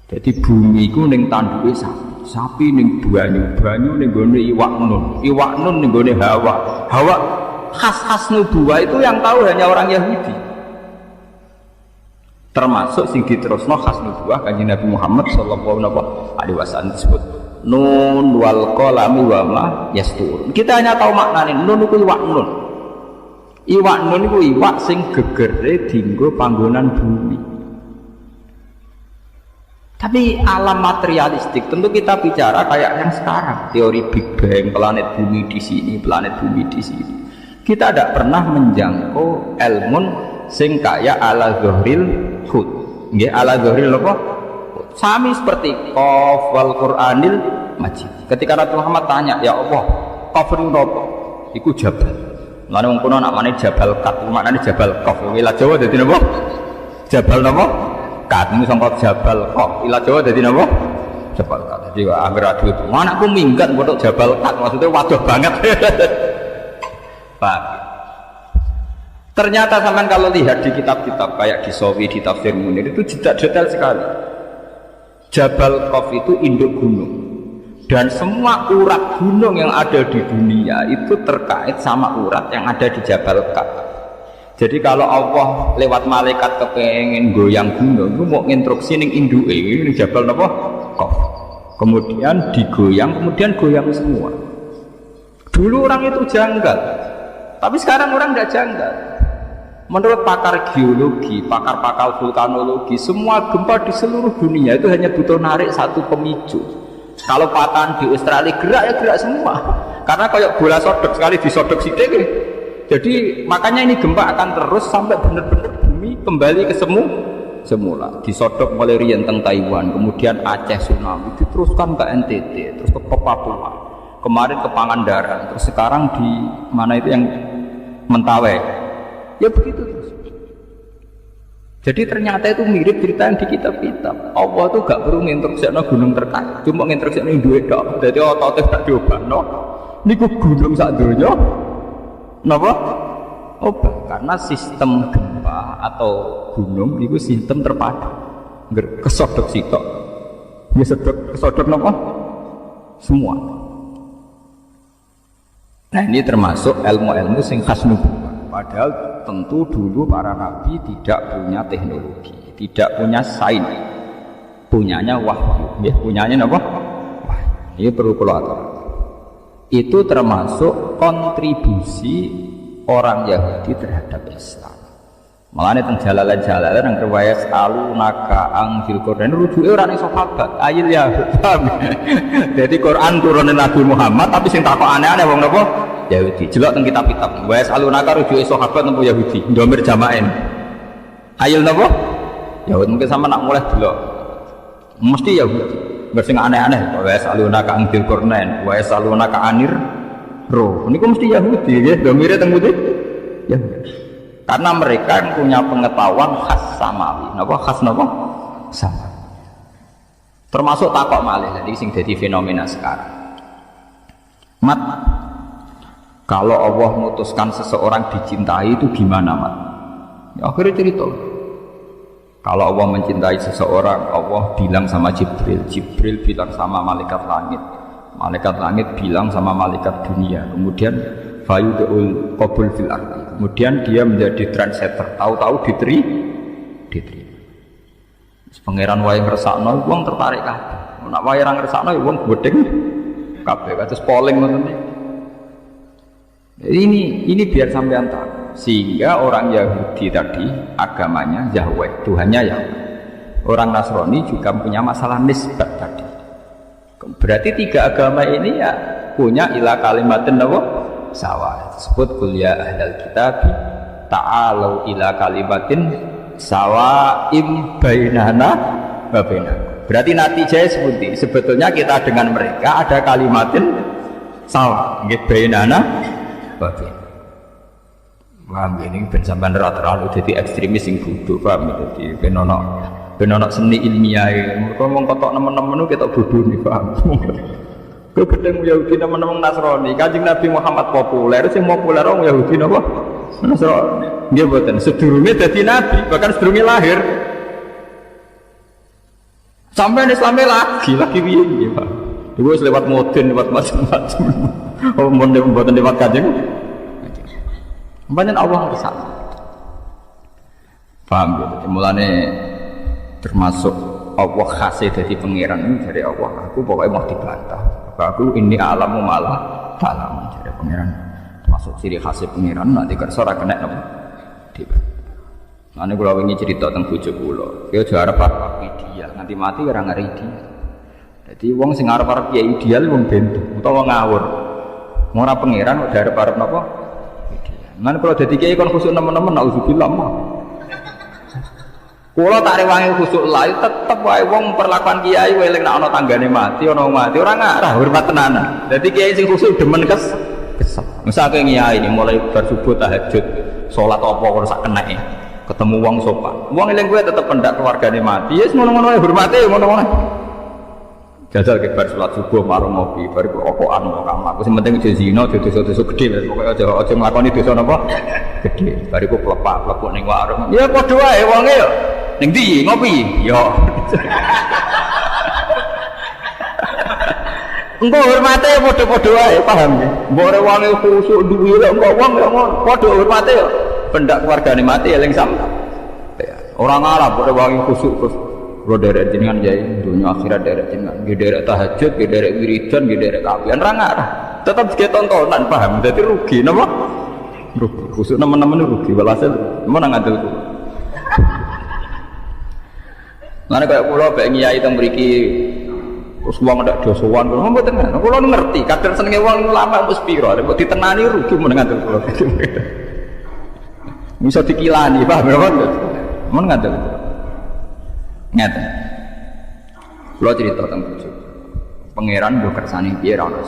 Jadi bumi iku ning tanduke sapi, sapi ning banyu ning gone iwak nun ning gone hawa. Hawa khas-khas nubuwah itu yang tahu hanya orang Yahudi. Termasuk sing diterusno khas nubuwah Kanjeng Nabi Muhammad sallallahu alaihi wasallam disebut nun wal qalami wa ma yastur. Kita hanya tahu maknane nun iku iwak nun. Iwak nun itu iwak sing gegere dinggo panggonan bumi. Tapi alam materialistik tentu kita bicara kayak yang sekarang, teori Big Bang, planet bumi di sini, planet bumi di sini. Kita tidak pernah menjangkau ilmun sing kaya ala zuhril hud. Nggih, ala zuhril apa? Sami seperti qaf wal Qur'anil Majid. Ketika Nabi Muhammad tanya, "Ya Allah, qaf itu apa?" Iku jabal. Lan wong kono nak mane Jabal Kat, maknane Jabal Qaf. Ila Jawa dadi napa? Jabal napa? Kat niku sangka Jabal Qaf. Ila Jawa dadi napa? Jabal Kat. Jadi kok anggere adu itu. Anakku minggat botok Jabal Kat, maksudnya waduh banget. Pak. Ternyata sampean kalau lihat di kitab-kitab kayak di Sawi, di Tafsir Munir itu detail sekali. Jabal Qaf itu induk gunung. Dan semua urat gunung yang ada di dunia itu terkait sama urat yang ada di Jabal Qaf. Jadi kalau Allah lewat malaikat kepengen goyang gunung, itu mau instruksi ning induke ini Jabal napa? Qaf. Kemudian digoyang, kemudian goyang semua. Dulu orang itu janggal, tapi sekarang orang tidak janggal. Menurut pakar geologi, pakar-pakar vulkanologi, semua gempa di seluruh dunia itu hanya butuh narik satu pemicu. Kalau patahan di Australia gerak ya gerak semua, karena kayak bola sodok sekali disodok sidik. Jadi makanya ini gempa akan terus sampai benar-benar bumi kembali ke semula. Disodok mulai riyen teng Taiwan, kemudian Aceh tsunami, diteruskan ke NTT, terus ke Papua, kemarin ke Pangandaran, terus sekarang di mana itu yang Mentawai. Ya begitu terus. Jadi ternyata itu mirip cerita yang di kitab-kitab. Allah tuh gak perlu ngintersekno gunung terkait, cuma ngintersekno duit tok. Jadi otote tak diobahno. Niku gunung sak donya. Napa? Obah, karena sistem gempa atau gunung itu sistem terpadu. Kesodok sitok. Ya sedok kesodok napa? Semua. Nah, ini termasuk ilmu-ilmu sing khas nubuwah. Padahal tentu dulu para nabi tidak punya teknologi, tidak punya sains, punyanya wahyu, ya, punyanya apa? Wahyu. Ini perlu keluar. Itu termasuk kontribusi orang Yahudi terhadap Islam. Malah teng jalalan-jalalan yang riwayat alunaka angil Quran rujuke ora ning sahabat, ayil ya. Jadi Quran turunin Nabi Muhammad tapi sing takok aneh-aneh wong napa? Yahudi. Jelok teng kitab-kitab. Wa alunaka rujuke sahabat napa Yahudi, ndomir jamaen. Ayil napa? Yahudi mungkin sama nak mulai delok. Mesti Yahudi. Bersing aneh-aneh. Wa alunaka angil Quran, wa alunaka anir roh. Niku mesti Yahudi nggih, ndomire teng putih. Yahudi. Karena mereka yang punya pengetahuan khas samawi. Napa khas napa? Samawi. Termasuk takok malih, jadi sing jadi fenomena sekarang. Mat, kalau Allah memutuskan seseorang dicintai itu gimana, Mat? Ya, akhirnya cerita. Kalau Allah mencintai seseorang, Allah bilang sama Jibril, Jibril bilang sama malaikat langit bilang sama malaikat dunia. Kemudian fayudul qabul fil ardi. Kemudian dia menjadi trendsetter, tahu-tahu diterima. Pangeran wae ngersakno wong tertarik kabeh. Nek wae ra ngersakno ya wong bodeng kabeh kados polling ngoten iki. Ini biar sampean tahu. Sehingga orang Yahudi tadi agamanya Yahweh, Tuhannya Yahweh. Orang Nasrani juga punya masalah nisbat tadi. Berarti tiga agama ini ya punya ila kalimatin sawa. Disebut kul ya ahlal kitab ta'alu ila kalimatin sawa'im bainana wa bainakum. Berarti natijanya seperti sebetulnya kita dengan mereka ada kalimatin sawa, nggih bainana wa bainakum. Paham ini ben sampean ora terlalu dadi ekstremis sing bodho, paham dadi ben ono seni ilmiah. Mergo wong kotok nemen-nemen ketok bodho nih, paham. Kok gedeng Yahudi nemen-nemen Nasrani. Kanjeng Nabi Muhammad populer, sing populer wong Yahudi napa? Nasrani. Nggih mboten, sedurunge dadi nabi, bahkan sedurunge lahir. Sampai Islamnya lagi piye nggih, Pak. Wis lewat modern, lewat macam-macam. Oh, mboten lewat kanjeng. Banyak Allah besar. Paham ya? Mulane termasuk Allah khasih dari pangeran ini dari Allah. Aku pokoknya mau dibantah. Aku ini alamu malah dalam dari pangeran. Termasuk ciri khasih pangeran nanti kersa ora kena napa. Nanti kalau ini cerita tentang bojo kula, dia juara para ideal. Nanti mati orang ngari ideal. Jadi wong sing arep-arep ya ideal wong bentuk utawa ngawur. Ora pangeran udah arep-arep napa? Nanti kalau jadi kiai kan khusus teman-teman, auzubillah mah. Kalau tak rewangi khusus lain, tetap wae wong perlakuan kiai, wae lek nak ono tanggane mati, ono mati, orang ngarah hormat tenanan. Jadi kiai sing khusus demen kesel. Misalnya kiai ini mulai bersubuh tahajud, sholat apa kalau sak kena ya, ketemu wong sopan. Wong eling gue tetap pendak keluargane mati, ya ngono-ngono hormate, ngono-ngono. Jajal ke bar salat subuh marung ngopi, bar rokokan kok kamar. Aku sing penting aja zina, dosa-dosa gede, pokoke aja nglakoni dosa napa gede. Bar iku plepak-plepuk ning warung. Ya padha wae wonge yo. Ning ndi ngopi? Yo. Engko hormate padha-padha wae, paham ya? Mbok ora wonge khusuk duwe lho, engko wong yo ngono. Padha hormate yo. Pendak keluargane mati eling sam. Orang Arab ora wonge khusuk terus lo derek jenengan jai dunia akhirat derek jenengan derek tahajud derek wiridan derek kapian rangarah tetap sebagai tontonan paham jadi rugi nama rugi khusus teman-teman rugi walhasil mana ngadil ku mana kayak pulau kayak ngiyai teng mriki terus uang ada dosowan pulau mau tenang pulau ngerti kadang senengnya uang lama mus piro mau ditenani rugi mau ngadil pulau bisa dikilani paham berapa mau ngadil ngeten. Kalau cerita tentang bojo, pangeran do kersane piye ra ono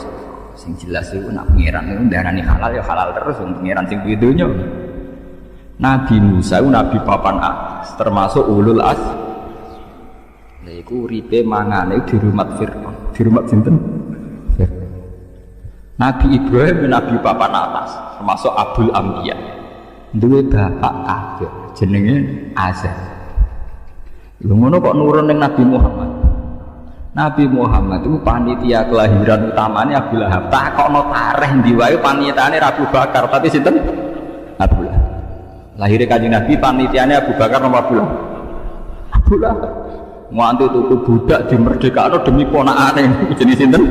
sing jelas iku nak pangeran niku ndarani halal ya halal terus wong pangeran sing duwe donya. Nabi Musa iku nabi papan atas termasuk ulul az. Lha iku uripe mangane di rumah Firaun. Di rumah sinten? Nabi Ibrahim nabi papan atas termasuk Abul Anbiya. Duwe bapak kafir jenenge Azar. Lha ngono kok nurun ning Nabi Muhammad. Nabi Muhammad itu panitia kelahiran utamanya Abu Lahab. Takokno tareh ndi wae panitiane Abu Bakar, tapi sinten? Abu Lahab. Lahire Kanjeng Nabi panitiane Abu Bakar nomor Abu Lahab. Abu Lahab. Nganti tuku budak dimerdekakno demi ponakane jenis sinten?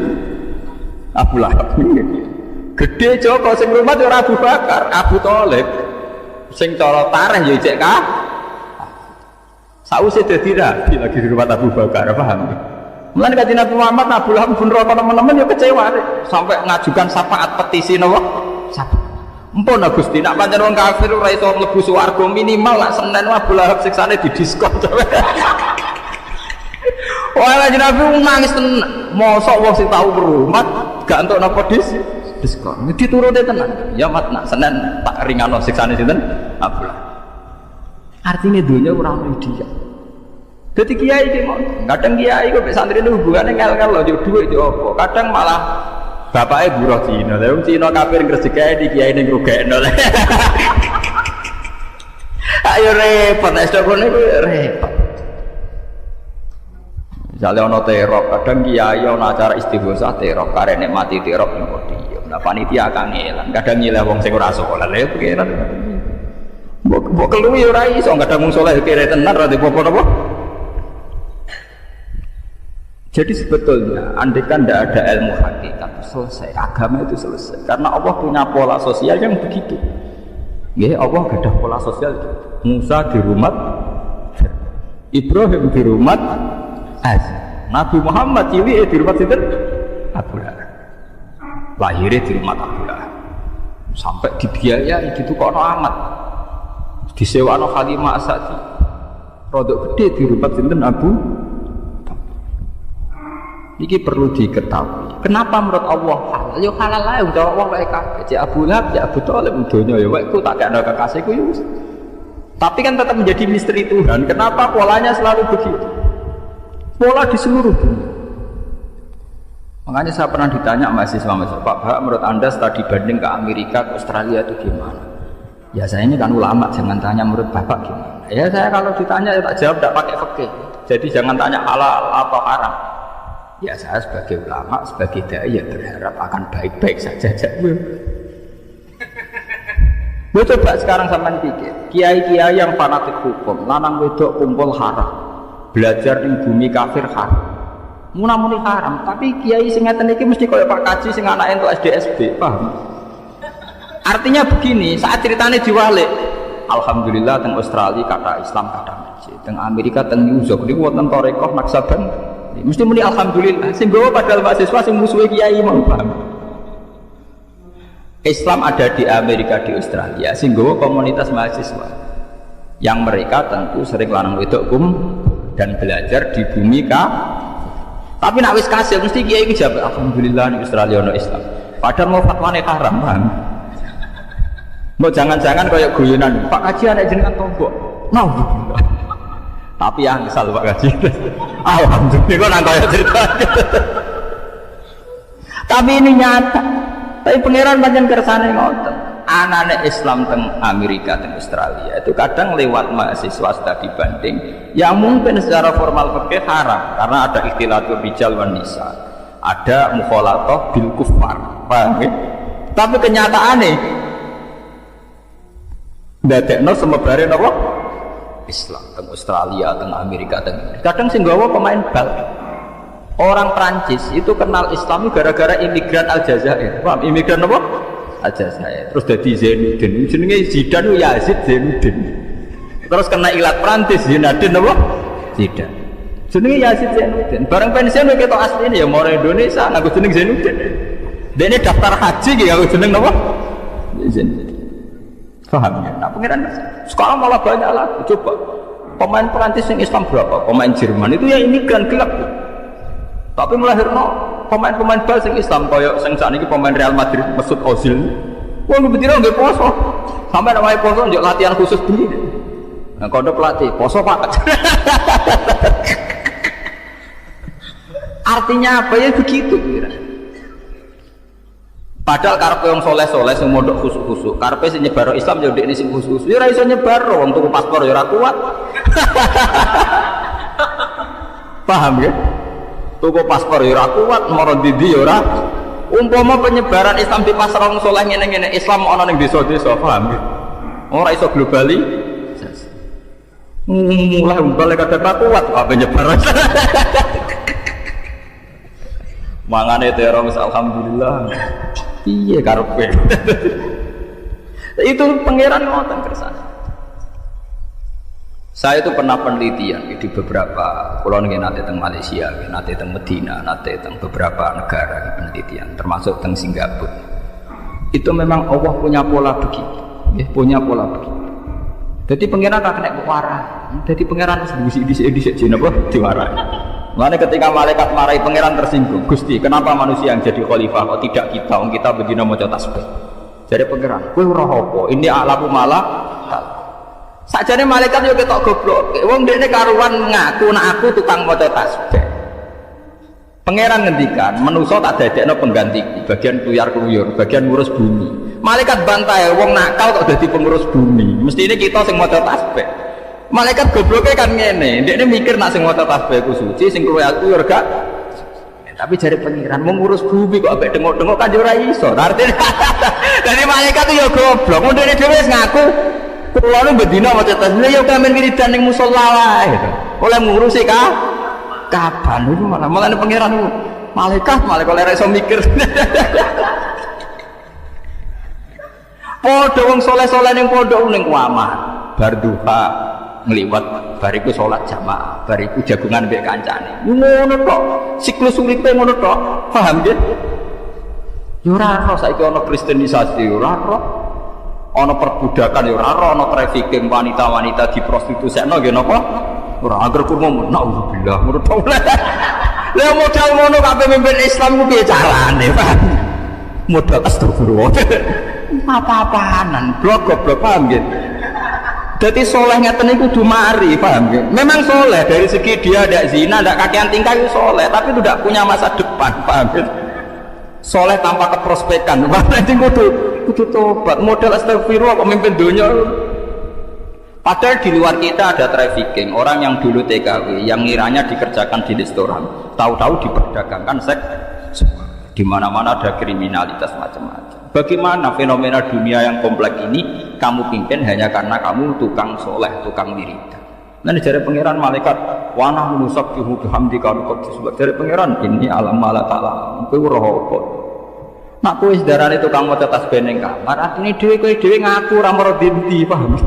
Abu Lahab. Gede Joko sing rumah ora Abu Bakar, Abu Thalib. Sing cara tareh ya cek ka sausé dadi nabi lagi di rumah Abu Bakar, paham ya? Mulane kanjeng Nabi Muhammad Abu Lahab pun rokok teman-teman ya kecewa deh. Sampai ngajukan syafaat petisi napa? Syafaat. Empun Gusti, nak pancen wong kafir ora iso mlebu swarga minimal lak Senin Abu Lahab siksane didiskon. Wah, kanjeng Nabi nangis tenan. Mosok wong sing tau berumat gak entuk napa diskon. Dituruti tenan. Ya mat nak Senin tak ringano siksane sinten? Abu Lahab. Artinya dunia ora ono dia. Dadi kiai iki ngono. Kadang kiai kok mek santri hubungane ngel-ngel lho yo dhuwit yo apa. Kadang malah bapake buruh Cina. Lah wong Cina kafir ngresiki di kiai ning rugekno. Ayo repot, SDK ini repot. Misalnya ono terop, kadang kiai ono acara istighosah terop, karena mati terop yang podium. Nah panitia akan ngilang, kadang ngilang wong sing ora sekolah lha pikiran. Mbok keluwi ora iso, kadang wong saleh kira tenan ra apa-apa. Jadi sebetulnya andaikan tidak ada ilmu hakikat selesai, agama itu selesai. Karena Allah punya pola sosial yang begitu. Ya, Allah ada pola sosial. Musa di rumah, Ibrahim di rumah, Nabi Muhammad cilik di rumah sinten? Abu Lahab. Lahirnya di rumah Abu Lahab. Sampai dibiayai ditukokno amat. Disewano Halimah As-Sa'di. Rodok gede di rumah sinten Abu. Iki perlu diketahui. Kenapa menurut Allah halal? Ya halal lah, udah Allah wae kabeh. Cek Abu Lahab, ya Abu Thalib donya ya wae ku tak kena kekasihku ya. Tapi kan tetap menjadi misteri Tuhan. Kenapa polanya selalu begitu? Pola di seluruh dunia. Makanya saya pernah ditanya mahasiswa Pak, menurut Anda studi banding ke Amerika, ke Australia itu gimana? Ya saya ini kan ulama, jangan tanya menurut Bapak gimana. Ya saya kalau ditanya ya tak jawab tidak pakai fikih. Jadi jangan tanya halal atau haram. Ya saya sebagai ulama, sebagai dai ya berharap akan baik-baik saja. Gue coba sekarang sampean pikir, kiai-kiai yang fanatik hukum, lanang wedok kumpul haram, belajar di bumi kafir haram, muni haram. Tapi kiai sing ngeten iki mesti koyo Pak Kaji sing anake entuk SDSB, paham? Artinya begini, saat ceritanya diwalik, alhamdulillah teng Australia kata Islam kata masjid, teng Amerika teng New York niku wonten tarekah naksaban. Mesti muni alhamdulillah. Sing gowo padahal mahasiswa sing musuhe kiai mau paham. Islam ada di Amerika, di Australia, sing gowo komunitas mahasiswa. Yang mereka tentu sering lanang wedok dan belajar di bumi Tapi nak wis kasil mesti kiai iki jawab alhamdulillah di Australia ono Islam. Padahal mau fatwane haram, paham. Mau jangan-jangan kayak guyonan, Pak Kaji anak jenengan tombok. Nah, tapi yang kesal Pak Kaji. Alhamdulillah kok nang kaya cerita. Tapi ini nyata. Tapi pangeran pancen kersane ngoten. Anane Islam teng Amerika teng Australia itu kadang lewat mahasiswa studi banding yang mungkin secara formal fikih haram karena ada ikhtilatul rijal wan nisa. Ada mukhalatah bil kufar. Paham ya? Tapi kenyataane ndadekno semebare napa? Islam teng Australia, teng Amerika, kadang sing gawa pemain bal. Orang Prancis itu kenal Islam gara-gara imigran Aljazair. Paham imigran apa? Aljazair. Terus jadi Zainuddin. Jenenge Zidane Yazid Zainuddin. Terus kena ilat Prancis Zainuddin apa? Zidane. Jenenge Yazid Zainuddin. Bareng pensiun ketok asline ya mau Indonesia nganggo jeneng Zainuddin. Dene daftar haji ki nganggo jeneng apa? Zainuddin. Paham ya? Nah pengiran sekarang malah banyak lagi. Coba pemain Perancis yang Islam berapa? Pemain Jerman itu ya imigran gelap. Tapi melahirno pemain-pemain bal yang Islam kayak sing sakniki pemain Real Madrid Mesut Ozil. Wah lu betina nggih poso. Sampai namanya poso njuk latihan khusus begini. Nah kode pelatih poso Pak. Artinya apa ya begitu kira. Padahal karpe yang soleh-soleh sing mondok khusuk-khusuk, karpe sing nyebaro Islam ya ndekne sing khusuk-khusuk. Ya ora iso nyebaro wong tuku paspor ya ora kuat. Paham ya? Tuku paspor ya ora kuat, moro ndi ya ora. Umpama penyebaran Islam di pasar wong soleh ngene-ngene, Islam ana ning desa-desa, paham ya? Ora iso globali. Mulai umpale kadang kuat apa penyebaran. Mangane terus alhamdulillah. Iya karepe. Itu pangeran ngoten kersane. Saya itu pernah penelitian di beberapa pulau nate teng Malaysia, nate teng Medina, nate teng beberapa negara penelitian, termasuk teng Singapura. Itu memang Allah punya pola begitu, ya, punya pola begitu. Jadi pangeran tak kena warah. Jadi pangeran disik jeneng apa diwarahi. Makanya ketika malaikat marahi pangeran tersinggung, Gusti, kenapa manusia yang jadi khalifah kok tidak kita? Wong kita bedina maca tasbih. Jadi pangeran, kowe ora apa? Ini alamu malah. Sakjane malaikat yo ketok goblok. Wong dekne karuan ngaku nek aku tukang maca tasbih. Pangeran ngendikan, manusa tak dadekno penggantiku, bagian kluyar-kluyur, bagian ngurus bumi. Malaikat bantai, wong nakal kok dadi pengurus bumi. Mestine kita sing maca tasbih. Malaikat gobloke kan ngene, ndekne mikir nak sing maca tasbih ku suci, sing kowe aku yo gak. Tapi jare pengiran mau ngurus bumi kok ambek dengok-dengok kan yo ora iso. Artine dadi malaikat yo goblok, ndekne dhewe wis ngaku kula nu bedina maca tasbih yo kamen wiridan ning musala wae. Oleh ngurusi kapan itu malah pengiran malaikat ora iso mikir. Padha wong saleh-saleh ning pondok ning kuaman, bar duha ngliwat, bariku salat jamaah, bariku jagungan mbek kancane. Ngono tok, siklus uripe ngono tok. Paham nggih? Yo ora ora saiki ana kristenisasi yo ora ora. Ana perbudakan yo ora ora, ana trafficking wanita-wanita diprostitusikno nggih napa? Ora agar kurma naudzubillah ngono tok. Lah modal ngono kabeh mimpin Islam ku piye carane, Pak? Modal astagfirullah. Apa-apaanan, blok-blok paham nggih. Jadi soleh ngeten niku kudu mari, paham nggih. Memang soleh dari segi dia tidak zina, tidak kakean tingkah itu soleh, tapi tidak punya masa depan, paham nggih. Soleh tanpa keprospekan, berarti kudu tobat. Modal astagfirullah pemimpin dunia. Padahal di luar kita ada trafficking, orang yang dulu TKW, yang ngiranya dikerjakan di restoran, tahu-tahu diperdagangkan seks, di mana-mana ada kriminalitas macam-macam. Bagaimana fenomena dunia yang kompleks ini kamu pimpin hanya karena kamu tukang soleh, tukang wiridan. Nah, dari pangeran malaikat, wana nusabbihu bihamdika wa nuqaddis. Dari pangeran ini alam malah ta'ala. Kowe ora apa. Nak kowe sedarane tukang maca tasbih ning kamar, artine dhewe kowe dhewe ngaku ora maro dinti, paham?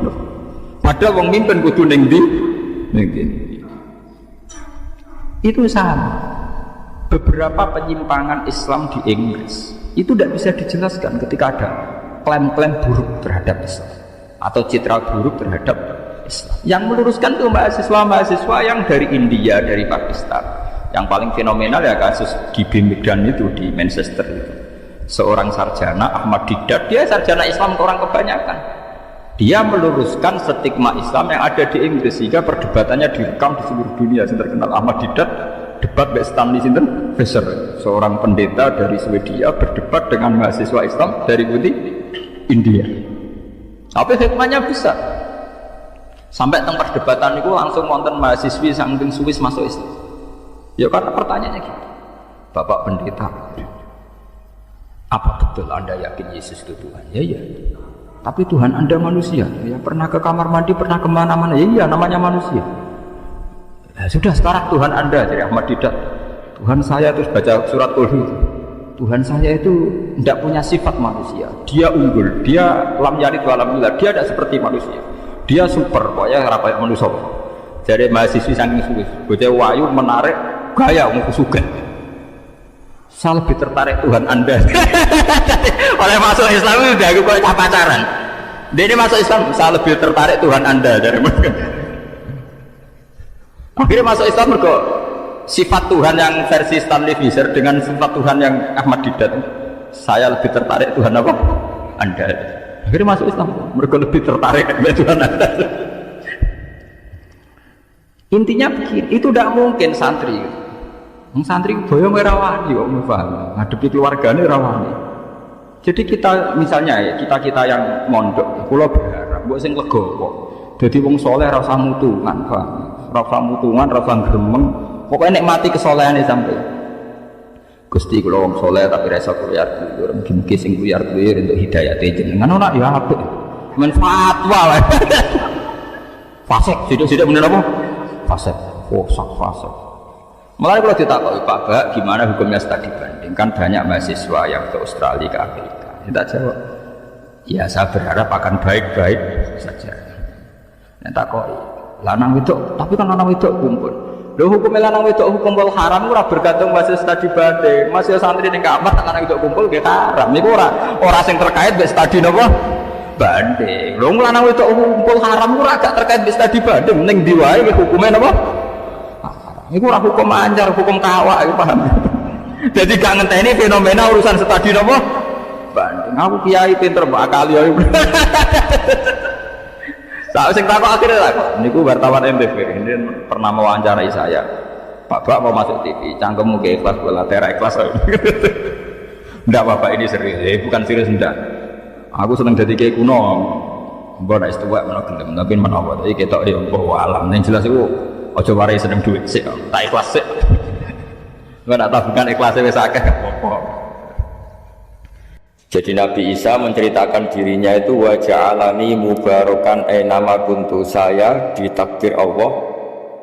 Padahal wong mimpin kudu ning ndi? Ning ndi. Itu sama. Beberapa penyimpangan Islam di Inggris itu tidak bisa dijelaskan ketika ada klaim-klaim buruk terhadap Islam atau citra buruk terhadap Islam. Yang meluruskan itu mahasiswa-mahasiswa yang dari India, dari Pakistan. Yang paling fenomenal ya kasus di Birmingham itu, di Manchester itu. Seorang sarjana Ahmad Didat, dia sarjana Islam orang kebanyakan. Dia meluruskan stigma Islam yang ada di Inggris sehingga perdebatannya direkam di seluruh dunia. Yang terkenal Ahmad Didat debat dengan Stanley Fisher, seorang pendeta dari Swedia berdebat dengan mahasiswa Islam dari India. Tapi hikmahnya bisa. Sampai teng perdebatan itu langsung wonten mahasiswi saking Swiss masuk Islam. Ya karena pertanyaannya gitu. Bapak pendeta, apa betul Anda yakin Yesus itu Tuhan? Ya iya. Tapi Tuhan Anda manusia. Ya pernah ke kamar mandi, pernah kemana-mana. Ya iya, namanya manusia. Nah, sudah sekarang Tuhan Anda, dari Ahmad Didat, Tuhan saya terus baca surat Qul. Tuhan saya itu tidak punya sifat manusia. Dia unggul, dia lam yalid wa lam yulad, dia tidak seperti manusia. Dia super, pokoknya rapat manusia. Jadi mahasiswi saking Swiss, bocah wayu menarik gaya mau suka. Saya lebih tertarik Tuhan Anda. Oleh masuk Islam itu udah aku kayak pacaran. Dia ini masuk Islam, saya lebih tertarik Tuhan Anda dari mereka. Akhirnya masuk Islam mereka sifat Tuhan yang versi Stanley Fisher dengan sifat Tuhan yang Ahmad Didat. Saya lebih tertarik Tuhan apa? Anda. Akhirnya masuk Islam, mereka lebih tertarik dengan Tuhan Anda. Intinya begini, itu tidak mungkin santri. Santri boyong rawani, kok paham? Ngadepi keluarganya rawani. Jadi kita misalnya ya, kita yang mondok, pulau berharap, buat sing legowo. Jadi wong soleh rasa mutungan, paham? Rasa mutungan, rasa gremeng, pokoknya nikmati kesolehan sampai. Gusti kula wong soleh tapi rasa kuyar kuyur, mungkin sing kuyar kuyur untuk hidayah jenengan ora ya apik. Men fatwa wae. Fasik, sidik-sidik bener apa? Fasik, fasik. Mulai kalau ditakoki Pak Bak, gimana hukumnya studi banding? Kan banyak mahasiswa yang ke Australia, ke Amerika. Kita jawab, ya saya berharap akan baik-baik saja. Takoki lanang wedok, tapi kan lanang wedok kumpul. Lho hukumnya lanang wedok kumpul haram ora bergantung masih studi banding. Masih santri ning kamar lanang wedok kumpul ge haram. Niku ora sing terkait mbek studi napa? Banding. Lho lanang wedok kumpul haram ora gak terkait mbek studi banding. Ning ndi wae hukumnya napa? Haram. Niku ora hukum anjar, hukum kawak iku paham. Jadi gak ngenteni fenomena urusan studi napa? Banding. Aku kiai pinter mbak akali ya. Tak sing takok akhirnya takok. Niku wartawan MTV ini pernah mewawancarai saya. Pak Bak mau masuk TV, cangkemmu ke ikhlas bola tera ikhlas. Enggak Bapak ini serius, bukan serius enggak. Aku seneng dadi kiai kuno. Mbok nek tuwek menawa gelem, tapi menawa iki ketok ya mbok alam. Ning jelas iku aja warai seneng dhuwit sik, tak ikhlas sik. Nek tabungan ikhlas wis akeh gak apa-apa. Jadi Nabi Isa menceritakan dirinya itu waja'alani mubarakan nama kuntu, saya ditakdir Allah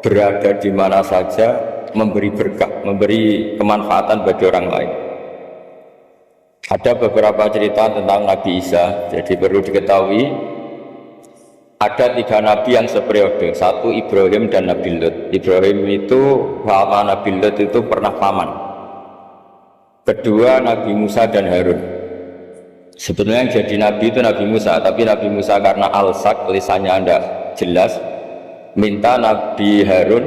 berada di mana saja memberi berkah, memberi kemanfaatan bagi orang lain. Ada beberapa cerita tentang Nabi Isa, jadi perlu diketahui ada 3 nabi yang seperiode. Satu Ibrahim dan Nabi Lut. Ibrahim itu sama Nabi Lut itu pernah paman. Kedua Nabi Musa dan Harun. Sebetulnya yang jadi nabi itu Nabi Musa, tapi Nabi Musa karena alsak lisannya tidak jelas, minta Nabi Harun,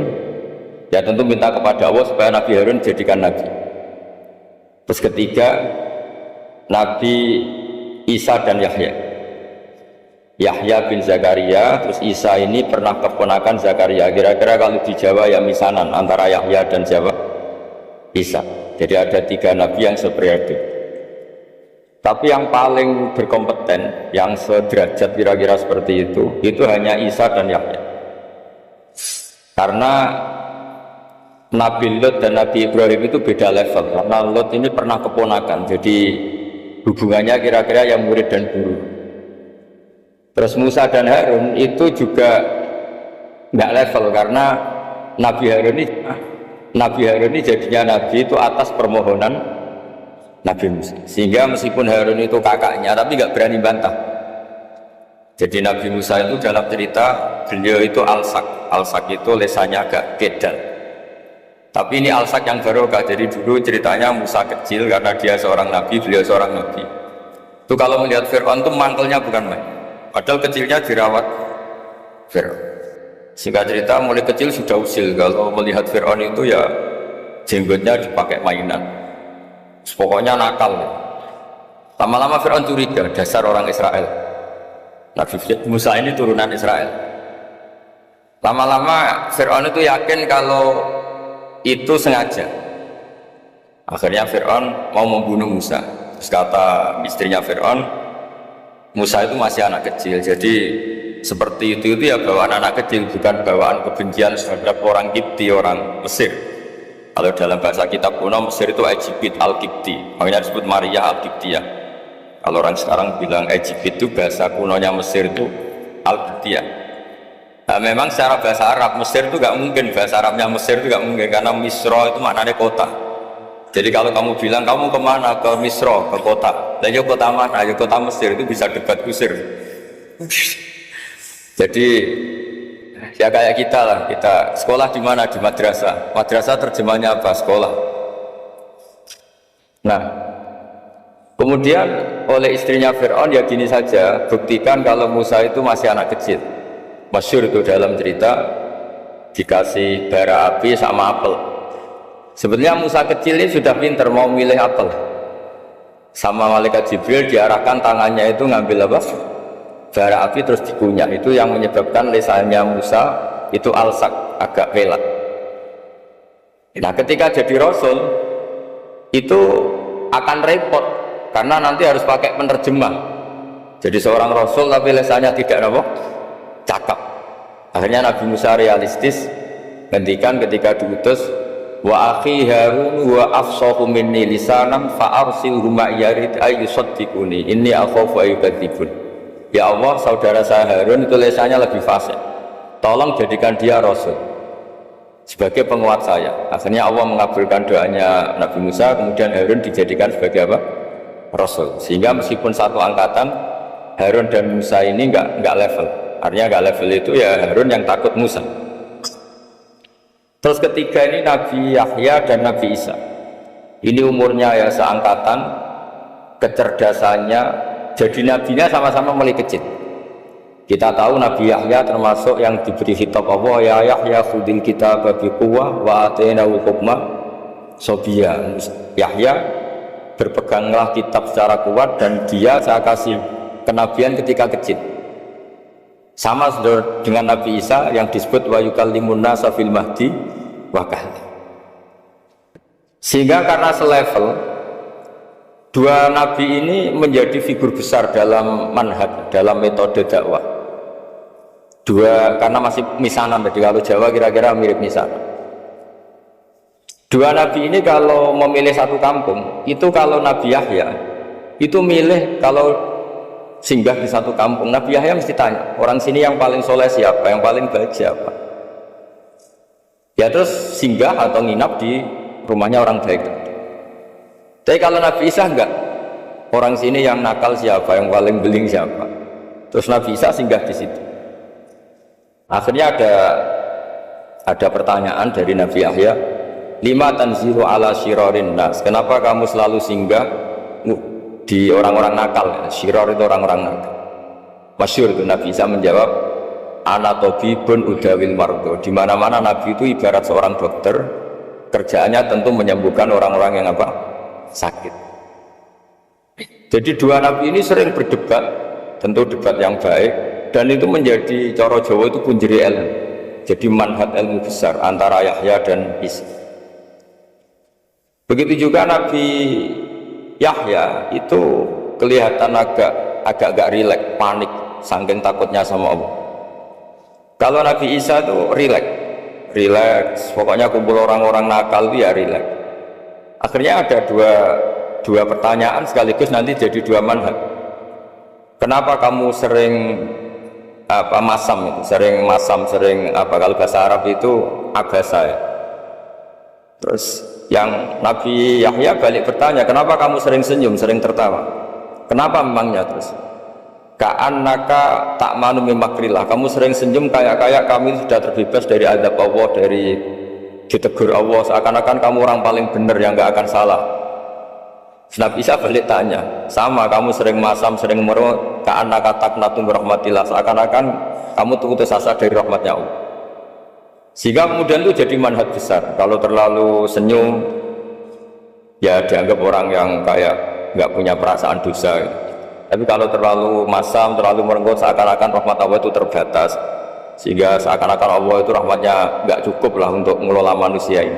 ya tentu minta kepada Allah supaya Nabi Harun jadikan nabi. Terus ketiga Nabi Isa dan Yahya. Yahya bin Zakaria, terus Isa ini pernah keponakan Zakaria. Kira-kira kalau di Jawa ya misanan antara Yahya dan Jawa Isa. Jadi ada 3 nabi yang seperiode. Tapi yang paling berkompeten, yang sederajat kira-kira seperti itu hanya Isa dan Yahya. Karena Nabi Lut dan Nabi Ibrahim itu beda level. Karena Lut ini pernah keponakan, jadi hubungannya kira-kira yang murid dan guru. Terus Musa dan Harun itu juga nggak level, karena Nabi Harun ini jadinya nabi itu atas permohonan Nabi Musa. Sehingga meskipun Harun itu kakaknya, tapi nggak berani bantah. Jadi Nabi Musa itu dalam cerita beliau itu alsak. Alsak itu lesannya agak kedal. Tapi ini alsak yang barokah. Jadi dulu ceritanya Musa kecil karena dia seorang nabi, beliau seorang nabi. Itu kalau melihat Fir'aun itu mangkelnya bukan main. Padahal kecilnya dirawat Fir'aun. Singkat cerita mulai kecil sudah usil. Kalau melihat Fir'aun itu ya jenggotnya dipakai mainan. Pokoknya nakal. Lama-lama Fir'aun curiga, dasar orang Israel. Nabi Musa ini turunan Israel. Lama-lama Fir'aun itu yakin kalau itu sengaja. Akhirnya Fir'aun mau membunuh Musa. Terus kata istrinya Fir'aun, Musa itu masih anak kecil, jadi seperti itu ya bawaan anak kecil, bukan bawaan kebencian terhadap orang Kipti, orang Mesir. Kalau dalam bahasa kitab kuno Mesir itu Egypt Al-Kipti, makanya disebut Maria Al-Kiptiyah. Kalau orang sekarang bilang Egypt itu bahasa kunonya Mesir itu Al-Kiptiyah. Nah, memang secara bahasa Arab Mesir itu gak mungkin, bahasa Arabnya Mesir itu gak mungkin, karena Misro itu maknanya kota. Jadi kalau kamu bilang kamu kemana, ke Misro, ke kota, dan ya kota mana, ya kota Mesir, itu bisa debat kusir. Jadi ya kayak kita lah, kita sekolah di mana, di madrasah. Madrasah terjemahnya apa? Sekolah. Nah, kemudian oleh istrinya Fir'aun ya gini saja, buktikan kalau Musa itu masih anak kecil. Masyhur itu dalam cerita, dikasih bara api sama apel. Sebetulnya Musa kecil ini sudah pinter mau milih apel. Sama malaikat Jibril diarahkan tangannya itu ngambil apa? Bara api terus dikunyah. Itu yang menyebabkan lisannya Musa itu alsak, agak pelat. Nah ketika jadi Rasul itu akan repot karena nanti harus pakai penerjemah. Jadi seorang Rasul tapi lisannya tidak apa? Cakap. Akhirnya Nabi Musa realistis, gantikan ketika diutus, wa akhi Harun wa afsahu minni lisanan fa arsilhu ma'yarid ayyusaddiquni inni akhafu ayyukadzibun. Ya Allah, saudara saya Harun itu lisannya lebih fasih, tolong jadikan dia Rasul sebagai penguat saya. Akhirnya Allah mengabulkan doanya Nabi Musa, kemudian Harun dijadikan sebagai apa? Rasul. Sehingga meskipun satu angkatan, Harun dan Musa ini enggak level. Artinya enggak level itu ya Harun yang takut Musa. Terus ketiga ini Nabi Yahya dan Nabi Isa. Ini umurnya ya seangkatan, kecerdasannya, jadi nabinya sama-sama mulai kecil. Kita tahu Nabi Yahya termasuk yang diberi khitab Allah, ya Yahya khudil kitaba biquwwah wa atainahu hukma sobiyya. Yahya, berpeganglah kitab secara kuat dan dia saya kasih kenabian ketika kecil. Sama dengan Nabi Isa yang disebut wa yukallimun nasa fil mahdi wa kahla. Sehingga karena selevel Dua nabi ini menjadi figur besar dalam manhaj, dalam metode dakwah. Dua, karena masih misanan, jadi kalau Jawa kira-kira mirip misanan. Dua nabi ini kalau memilih satu kampung, itu kalau Nabi Yahya itu milih kalau singgah di satu kampung, Nabi Yahya mesti tanya, orang sini yang paling soleh siapa, yang paling baik siapa. Ya terus singgah atau nginap di rumahnya orang baik. Tapi kalau Nabi Isa enggak, orang sini yang nakal siapa, yang paling beling siapa. Terus Nabi Isa singgah di situ. Akhirnya ada pertanyaan dari Nabi Yahya, lima tanzilu ala syirarin nas. Kenapa kamu selalu singgah di orang-orang nakal? Syirar itu orang-orang nakal. Masyhur itu Nabi Isa menjawab, ana tabibun udawil mardo. Di mana-mana Nabi itu ibarat seorang dokter, kerjaannya tentu menyembuhkan orang-orang yang apa? Sakit. Jadi dua nabi ini sering berdebat, tentu debat yang baik, dan itu menjadi cara Jawa itu punjeri ilmu. Jadi manhaj ilmu besar antara Yahya dan Isa. Begitu juga Nabi Yahya itu kelihatan agak rileks, panik, saking takutnya sama Allah. Kalau Nabi Isa itu rileks, pokoknya kumpul orang-orang nakal dia rileks. Akhirnya ada dua pertanyaan sekaligus nanti jadi dua manhaj. Kenapa kamu sering masam, sering kalau bahasa Arab itu agasa ya. Terus yang Nabi Yahya balik bertanya, kenapa kamu sering senyum, sering tertawa? Kenapa memangnya? Terus ka'annaka ta'manu min makrillah, kamu sering senyum kayak kami sudah terbebas dari azab Allah, dari ditegur Allah, seakan-akan kamu orang paling benar yang gak akan salah. Nabi Isa balik tanya, sama kamu sering masam, sering merut, ka'annaka taqnatun rahmatillah, seakan-akan kamu putus asa dari rahmatnya Allah. Sehingga kemudian itu jadi manhaj besar. Kalau terlalu senyum ya dianggap orang yang kayak gak punya perasaan dosa gitu. Tapi kalau terlalu masam, terlalu merenggut, seakan-akan rahmat Allah itu terbatas, sehingga seakan-akan Allah itu rahmatnya nggak cukup lah untuk mengelola manusia ini.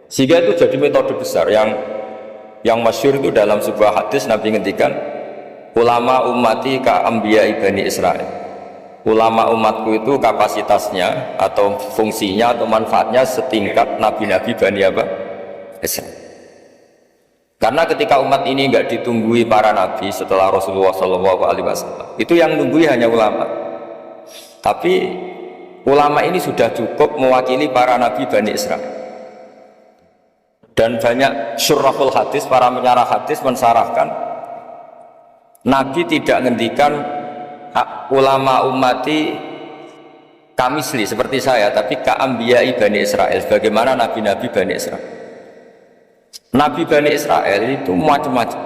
Sehingga itu jadi metode besar yang masyhur itu dalam sebuah hadis Nabi ngendikan, ulama ummati ka anbiya'i Bani Israil. Ulama umatku itu kapasitasnya atau fungsinya atau manfaatnya setingkat nabi-nabi Bani Israil. Karena ketika umat ini nggak ditunggui para nabi setelah Rasulullah SAW, itu yang nunggui hanya ulama. Tapi ulama ini sudah cukup mewakili para nabi Bani Israil. Dan banyak syurahul hadis, para menyarah hadis mensarahkan, Nabi tidak ngendikan ulama ummati kamisli seperti saya, tapi ka'ambiyai Bani Israil, bagaimana nabi-nabi Bani Israil. Nabi Bani Israil itu macam-macam,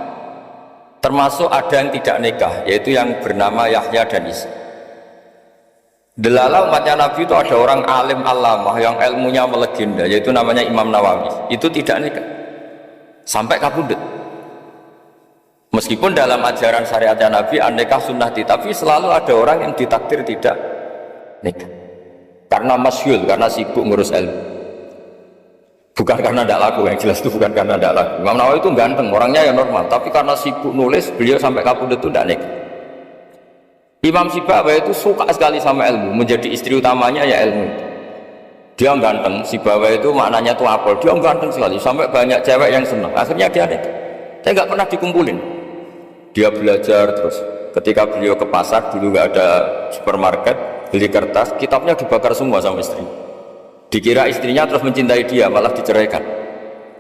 termasuk ada yang tidak nikah, yaitu yang bernama Yahya dan Isa. Delala umatnya Nabi itu ada orang alim alamah yang ilmunya melegenda, yaitu namanya Imam Nawawi. Itu tidak nikah sampai kabudut. Meskipun dalam ajaran syariatnya Nabi an-nikah sunnati, tapi selalu ada orang yang ditakdir tidak nikah karena masyhur, karena sibuk ngurus ilmu, bukan karena tidak laku. Yang jelas itu bukan karena tidak laku. Imam Nawawi itu ganteng, orangnya yang normal, tapi karena sibuk nulis, beliau sampai kabudut itu tidak nikah. Imam Sibawayh itu suka sekali sama ilmu, menjadi istri utamanya ya ilmu. Dia ganteng, Sibawayh itu maknanya tuh apel, dia ganteng sekali, sampai banyak cewek yang senang. Akhirnya dia nikah. Saya nggak pernah dikumpulin. Dia belajar terus. Ketika beliau ke pasar, dulu nggak ada supermarket, beli kertas, kitabnya dibakar semua sama istri. Dikira istrinya terus mencintai dia, malah diceraikan.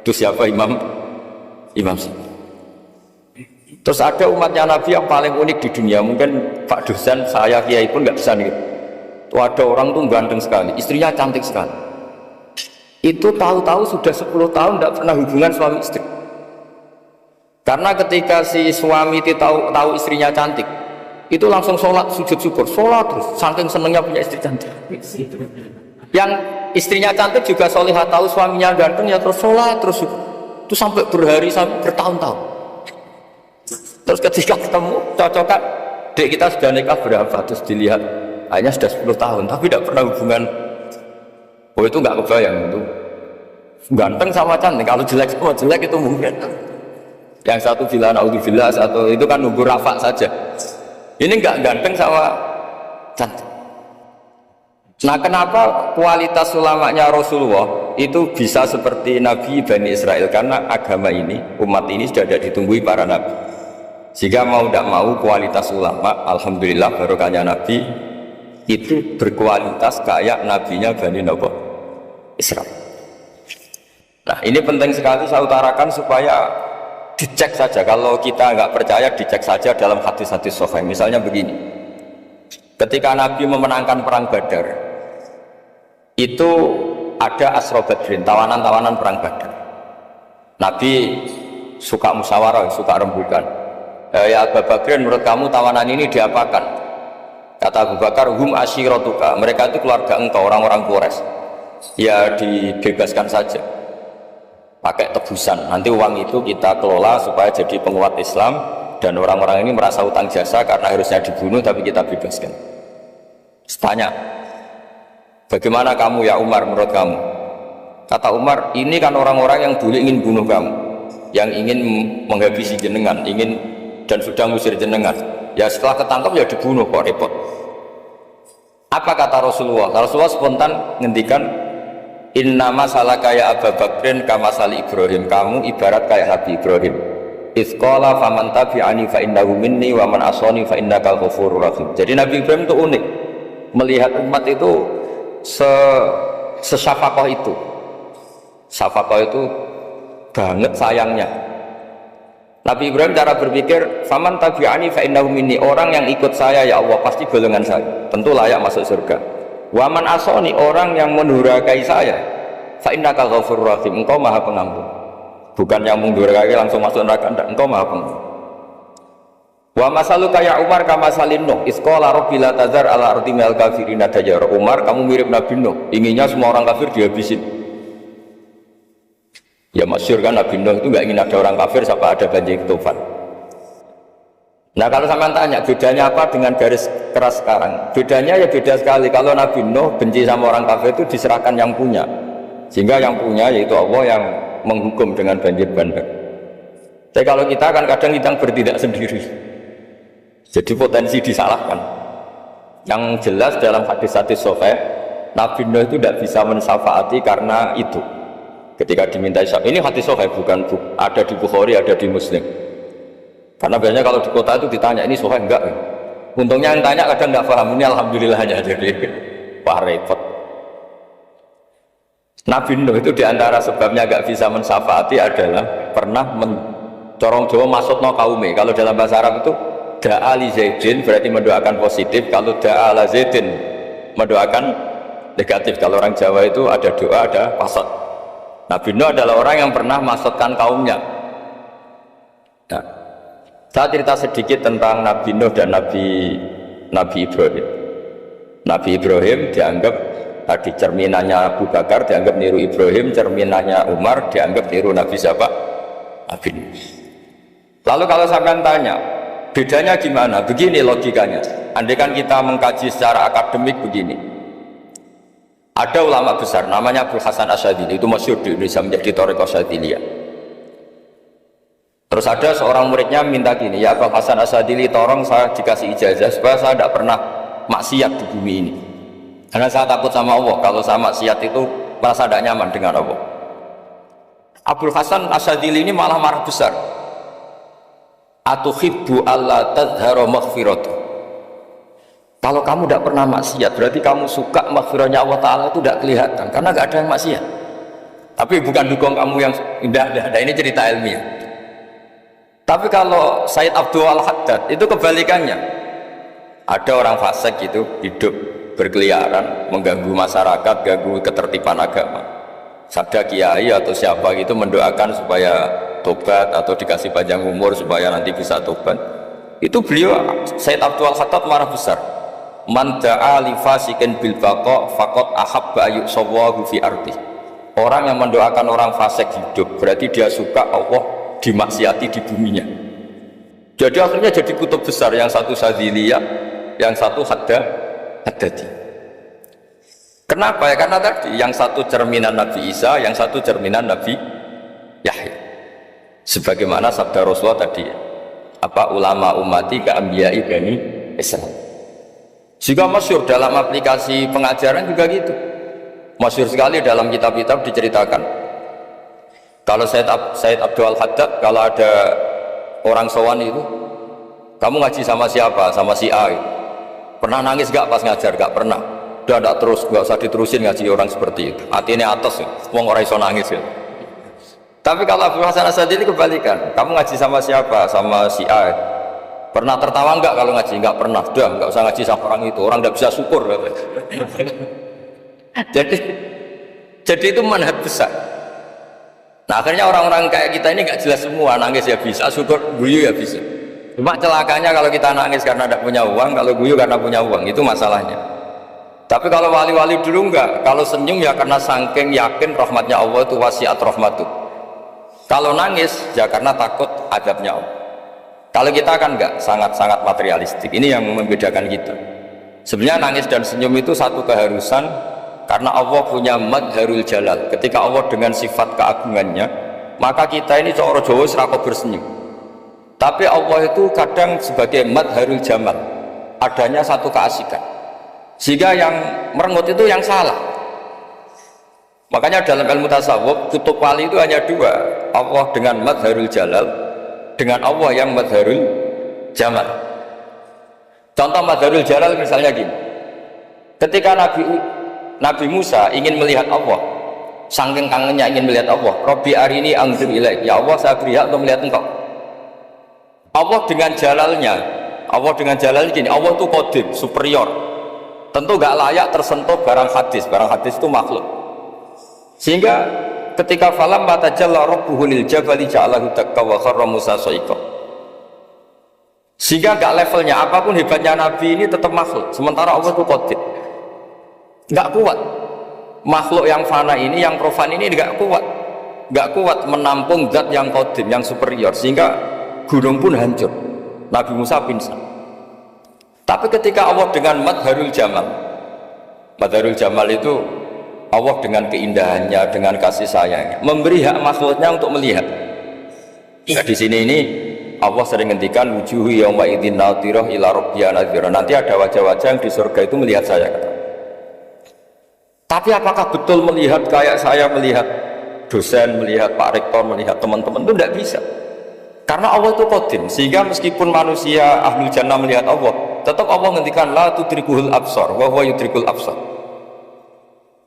Itu siapa? Imam Sibawayh. Terus ada umatnya Nabi yang paling unik di dunia, mungkin Pak dosen, saya kiai pun nggak bisa nih. Tuh ada orang tuh ganteng sekali, istrinya cantik sekali. Itu tahu-tahu sudah 10 tahun tidak pernah hubungan suami istri. Karena ketika si suami itu tahu istrinya cantik, itu langsung sholat sujud syukur, sholat terus, saking senengnya punya istri cantik. Yang istrinya cantik juga solihah, tahu suaminya ganteng ya terus sholat terus syukur. Itu sampai berhari, sampai bertahun-tahun. Terus ketika ketemu cocokan, dek kita sudah nikah berapa, terus dilihat hanya sudah 10 tahun tapi tidak pernah hubungan. Oh itu nggak kebayang, itu ganteng sama cantik, kalau jelek sama jelek itu mungkin. Yang satu bilang naudzubillah, atau itu kan nunggu rafa saja. Ini enggak ganteng sama cantik. Nah, kenapa kualitas ulamanya Rasulullah itu bisa seperti Nabi Bani Israel? Karena agama ini, umat ini sudah ada ditunggui para nabi. Sehingga mau tidak mau kualitas ulama, alhamdulillah barokahnya Nabi itu berkualitas kayak nabinya Bani Israel. Nah, ini penting sekali saya utarakan supaya dicek saja. Kalau kita nggak percaya, dicek saja dalam hadis-hadis sahih. Misalnya begini, ketika Nabi memenangkan perang Badar, itu ada Asra Badrin, tawanan-tawanan perang Badar. Nabi suka musyawarah, suka rembukan. Ya Abu Bakrin, menurut kamu tawanan ini diapakan? Kata Abu Bakar, hum asyiratuka, mereka itu keluarga engkau, orang-orang Quraisy. Ya dibebaskan saja, pakai tebusan. Nanti uang itu kita kelola supaya jadi penguat Islam, dan orang-orang ini merasa utang jasa karena harusnya dibunuh, tapi kita bebaskan. Tanya, bagaimana kamu ya Umar, menurut kamu? Kata Umar, ini kan orang-orang yang dulu ingin bunuh kamu, yang ingin menghabisi jenengan, ingin dan sudah ngusir jenengan. Ya setelah ketangkap ya dibunuh, kok repot. Apa kata Rasulullah? Rasulullah spontan ngendikan, inna masalah kayak Abu Bakrin kamasali Ibrahim, kamu ibarat kayak Nabi Ibrahim. Isqala faman tabi'ani fa innahu minni wa man asani fa innakal ghafurur rahim. Jadi Nabi Ibrahim itu unik, melihat umat itu sesyafaqah itu. Syafaqah itu banget sayangnya. Nabi Ibrahim cara berpikir, faman tabi'ani fa innahu minni, orang yang ikut saya ya Allah pasti golongan saya, tentu layak masuk surga. Wa man asani, orang yang mendurhakai saya, fa innakal ghafurur rahim, engkau maha pengampun. Bukan yang mendurhakai langsung masuk neraka, engkau maha pengampun. Wa masaluka ya Umar kama salin Nuh, isqala rabbi la tazar ala ardi minal kafirina dajjara. Umar, kamu mirip Nabi Nuh, inginnya semua orang kafir dihabisin. Ya masyhur kan, Nabi Nuh itu nggak ingin ada orang kafir sampai ada banjir tufan. Nah, kalau sampean tanya bedanya apa dengan garis keras sekarang, bedanya ya beda sekali. Kalau Nabi Nuh benci sama orang kafir itu diserahkan yang punya, sehingga yang punya yaitu Allah yang menghukum dengan banjir bandang. Tapi kalau kita kan kadang kita bertindak sendiri, jadi potensi disalahkan. Yang jelas dalam hadis-hadis sahih, Nabi Nuh itu tidak bisa mensyafaati karena itu. Ketika diminta syafaat, ini hadis sahih, bukan ada di Bukhari, ada di Muslim. Karena biasanya kalau di kota itu ditanya, ini sahih enggak? Untungnya yang tanya kadang enggak paham, ini alhamdulillahnya, jadi wah repot. Nabi Nuh itu diantara sebabnya enggak bisa mensyafaati adalah pernah corong Jawa maksudno kaume. Kalau dalam bahasa Arab itu da'a li Zaidin berarti mendoakan positif, kalau da'a la Zaidin mendoakan negatif. Kalau orang Jawa itu ada doa, ada pasot. Nabi Nuh adalah orang yang pernah maksudkan kaumnya. Nah, saya cerita sedikit tentang Nabi Nuh dan Nabi Ibrahim. Nabi Ibrahim dianggap tadi cerminannya Abu Bakar, dianggap niru Ibrahim, cerminannya Umar dianggap niru Nabi siapa? Nabi Nuh. Lalu kalau sampean tanya, bedanya gimana? Begini logikanya. Andai kan kita mengkaji secara akademik begini. Ada ulama besar namanya Abdul Hasan Asyadzili, itu masyhur di Indonesia menjadi Thariqah Asyadziliyah. Terus ada seorang muridnya minta gini, ya Abdul Hasan Asyadzili, tolong saya dikasih ijazah supaya saya tidak pernah maksiat di bumi ini. Karena saya takut sama Allah, kalau saya maksiat itu merasa tidak nyaman dengan Allah. Abdul Hasan Asyadzili ini malah marah besar. Atuhibbu alla tadhhara maghfiratuh. Kalau kamu tidak pernah maksiat, berarti kamu suka maghfirahnya Allah Ta'ala itu tidak kelihatan, karena nggak ada yang maksiat. Tapi bukan dukung kamu yang tidak ada, ini cerita ilmiah. Tapi kalau Sayyid Abdul Al-Haddad itu kebalikannya. Ada orang fasik itu hidup berkeliaran, mengganggu masyarakat, ganggu ketertiban agama. Ada kiai atau siapa gitu mendoakan supaya tobat atau dikasih panjang umur supaya nanti bisa tobat. Itu beliau Sayyid Abdul Al-Haddad marah besar. Man da'a li fasikin bil baqa faqad ahabba ayyusawahu fi ardi. Orang yang mendoakan orang fasik hidup berarti dia suka Allah dimaksiati di buminya. Jadi akhirnya jadi kutub besar, yang satu Sadziliyah, yang satu Haddadi. Kenapa ya? Karena tadi yang satu cerminan Nabi Isa, yang satu cerminan Nabi Yahya. Sebagaimana sabda Rasulullah tadi, apa ulama ummati ka ambiyai bani Israil. Juga masyhur dalam aplikasi pengajaran juga gitu. Masyhur sekali dalam kitab-kitab diceritakan. Kalau Said Abdul Haddad, kalau ada orang sowan itu, kamu ngaji sama siapa? Sama si A. Pernah nangis gak pas ngajar? Gak pernah. Udah gak terus, gak usah diterusin ngaji orang seperti itu. Hatinya atas, wong orang iso nangis ya. Tapi kalau Abu Hasan Asy'adili kebalikan, kamu ngaji sama siapa? Sama si A. Pernah tertawa enggak kalau ngaji? Enggak pernah. Udah, enggak usah ngaji sama orang itu. Orang enggak bisa syukur. jadi itu manhaj besar. Nah, akhirnya orang-orang kayak kita ini enggak jelas semua. Nangis ya bisa, syukur, guyu ya bisa. Cuma celakanya kalau kita nangis karena tidak punya uang, kalau guyu karena punya uang, itu masalahnya. Tapi kalau wali-wali dulu enggak. Kalau senyum ya karena saking yakin rahmatnya Allah itu wasiat rahmatu. Kalau nangis ya karena takut adabnya Allah. Kalau kita kan enggak, sangat-sangat materialistik. Ini yang membedakan kita. Sebenarnya nangis dan senyum itu satu keharusan karena Allah punya madharul jalal. Ketika Allah dengan sifat keagungannya, maka kita ini coro Jawa serako bersenyum. Tapi Allah itu kadang sebagai madharul jamal, adanya satu keasikan. Sehingga yang merengut itu yang salah. Makanya dalam ilmu tasawuf, kutub wali itu hanya dua, Allah dengan madharul jalal, dengan Allah yang madharul jamal. Contoh madharul jalal misalnya gini, ketika Nabi Musa ingin melihat Allah, saking kangennya ingin melihat Allah, Robbi arini anzur ilaik, ya Allah saya beri hak untuk melihat engkau. Allah dengan jalalnya gini, Allah itu qadim, superior, tentu gak layak tersentuh barang hadis itu makhluk. Sehingga ketika falam batajalla rabbuhu lil jabali ja'alahu dakka wa kharra Musa sa'iqa. Sehingga enggak levelnya, apapun hebatnya Nabi ini tetap makhluk, sementara Allah itu qadir. Enggak kuat. Makhluk yang fana ini, yang profan ini enggak kuat menampung zat yang qadim, yang superior, sehingga gunung pun hancur. Nabi Musa pingsan. Tapi ketika Allah dengan madharul jamal itu Allah dengan keindahannya, dengan kasih sayangnya, memberi hak makhluknya untuk melihat. Nah, di sini ini Allah sering ngendikan wujuhu yauma idzin nadhirah ila rabbiha nadhirah. Nanti ada wajah-wajah yang di surga itu melihat saya. Tapi apakah betul melihat kayak saya melihat dosen, melihat Pak Rektor, melihat teman-teman? Itu tidak bisa. Karena Allah itu qadim, sehingga meskipun manusia ahlul jannah melihat Allah, tetap Allah ngendikan la tudrikuhul absar wa huwa yudrikul absar.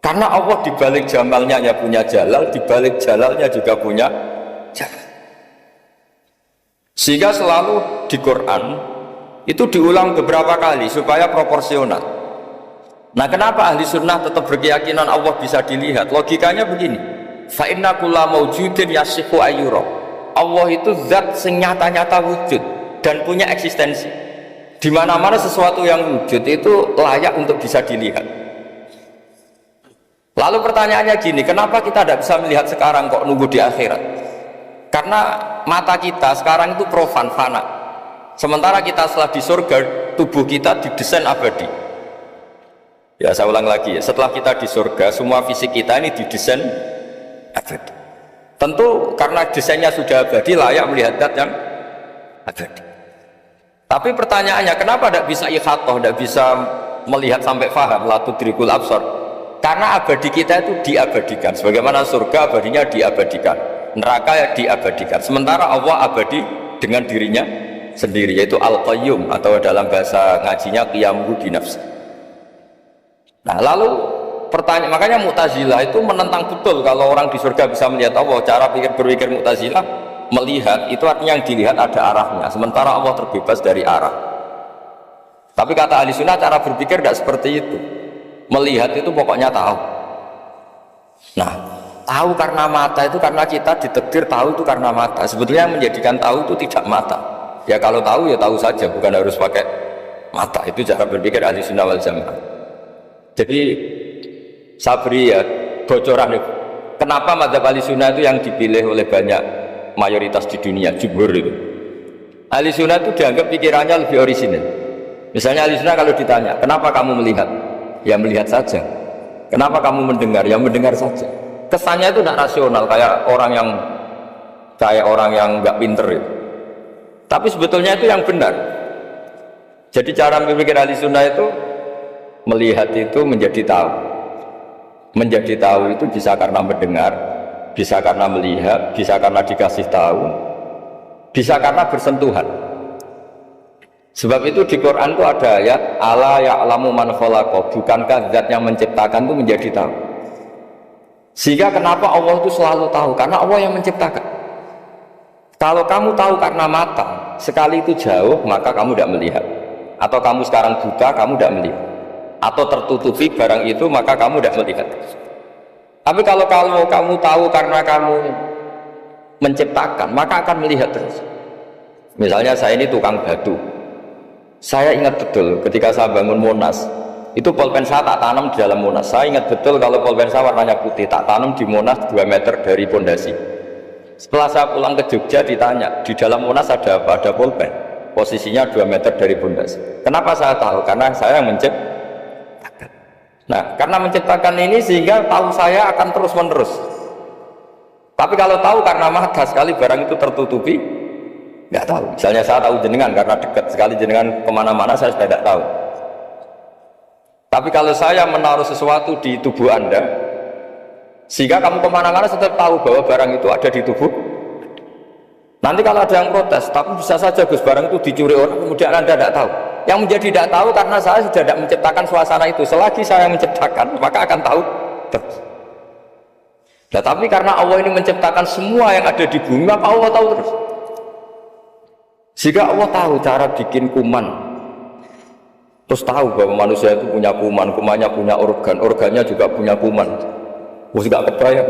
Karena Allah dibalik jamalnya ya punya jalal, dibalik jalalnya juga punya jalal. Sehingga selalu di Quran itu diulang beberapa kali supaya proporsional. Nah, kenapa ahli sunnah tetap berkeyakinan Allah bisa dilihat? Logikanya begini, fa inna kulla maujudin yasihu ayyura. Allah itu zat sing nyata-nyata wujud dan punya eksistensi. Di mana-mana sesuatu yang wujud itu layak untuk bisa dilihat. Lalu pertanyaannya gini, kenapa kita tidak bisa melihat sekarang kok nunggu di akhirat? Karena mata kita sekarang itu profan, fana. Sementara kita setelah di surga, tubuh kita didesain abadi. Ya, saya ulang lagi ya, setelah kita di surga, semua fisik kita ini didesain abadi. Tentu karena desainnya sudah abadi, layak melihat zat yang abadi. Tapi pertanyaannya, kenapa tidak bisa ikhatoh, tidak bisa melihat sampai faham, la tudrikul absar? Karena abadi kita itu diabadikan, sebagaimana surga abadinya diabadikan, neraka ya diabadikan. Sementara Allah abadi dengan dirinya sendiri, yaitu Al-Qayyum, atau dalam bahasa ngajinya qiyamuhu binafsi. Nah, lalu pertanyaan, makanya Mu'tazilah itu menentang betul kalau orang di surga bisa melihat Allah. Cara berpikir Mu'tazilah, melihat itu artinya yang dilihat ada arahnya, sementara Allah terbebas dari arah. Tapi kata ahli sunnah, cara berpikir tidak seperti itu. Melihat itu pokoknya tahu. Nah, tahu karena mata itu karena kita ditakdir tahu itu karena mata. Sebetulnya yang menjadikan tahu itu tidak mata. Ya kalau tahu ya tahu saja, bukan harus pakai mata. Itu cara berpikir ahli sunnah wal jamaah. Jadi sabri ya bocoran itu. Kenapa mazhab ahli sunnah itu yang dipilih oleh banyak mayoritas di dunia, jumhur itu. Ahli sunnah itu dianggap pikirannya lebih orisinal. Misalnya ahli sunnah kalau ditanya, kenapa kamu melihat? Ya melihat saja. Kenapa kamu mendengar? Ya mendengar saja. Kesannya itu tidak rasional, kayak orang yang kayak orang yang nggak pinter itu. Tapi sebetulnya itu yang benar. Jadi cara berpikir ahli sunnah itu melihat itu menjadi tahu. Menjadi tahu itu bisa karena mendengar, bisa karena melihat, bisa karena dikasih tahu, bisa karena bersentuhan. Sebab itu di Quran itu ada ayat ala ya'lamu man khalaqa, bukankah zat yang menciptakan itu menjadi tahu. Sehingga kenapa Allah itu selalu tahu? Karena Allah yang menciptakan. Kalau kamu tahu karena mata, sekali itu jauh, maka kamu tidak melihat. Atau kamu sekarang buta, kamu tidak melihat. Atau tertutupi barang itu, maka kamu tidak melihat. Tapi kalau kamu tahu karena kamu menciptakan, maka akan melihat terus. Misalnya saya ini tukang batu. Saya ingat betul ketika saya bangun Monas, itu pulpen saya tak tanam di dalam Monas. Saya ingat betul kalau pulpen saya warnanya putih, tak tanam di Monas 2 meter dari pondasi. Setelah saya pulang ke Jogja ditanya, di dalam Monas ada apa? Ada pulpen. Posisinya 2 meter dari pondasi. Kenapa saya tahu? Karena saya yang menciptakan. Nah, karena menciptakan ini sehingga tahu saya akan terus menerus. Tapi kalau tahu karena mata, sekali barang itu tertutupi, nggak tahu. Misalnya saya tahu jenengan karena dekat, sekali jenengan kemana-mana saya sudah tidak tahu. Tapi kalau saya menaruh sesuatu di tubuh Anda, sehingga kamu kemana-mana tetap tahu bahwa barang itu ada di tubuh. Nanti kalau ada yang protes, tapi bisa saja Gus barang itu dicuri orang, kemudian Anda tidak tahu. Yang menjadi tidak tahu karena saya sudah tidak menciptakan suasana itu. Selagi saya yang menciptakan, maka akan tahu terus. Nah, tapi karena Allah ini menciptakan semua yang ada di bumi, maka Allah tahu terus. Sehingga Allah tahu cara bikin kuman. Terus tahu bahwa manusia itu punya kuman, kumannya punya organ, organnya juga punya kuman. Mesti gak kebayang.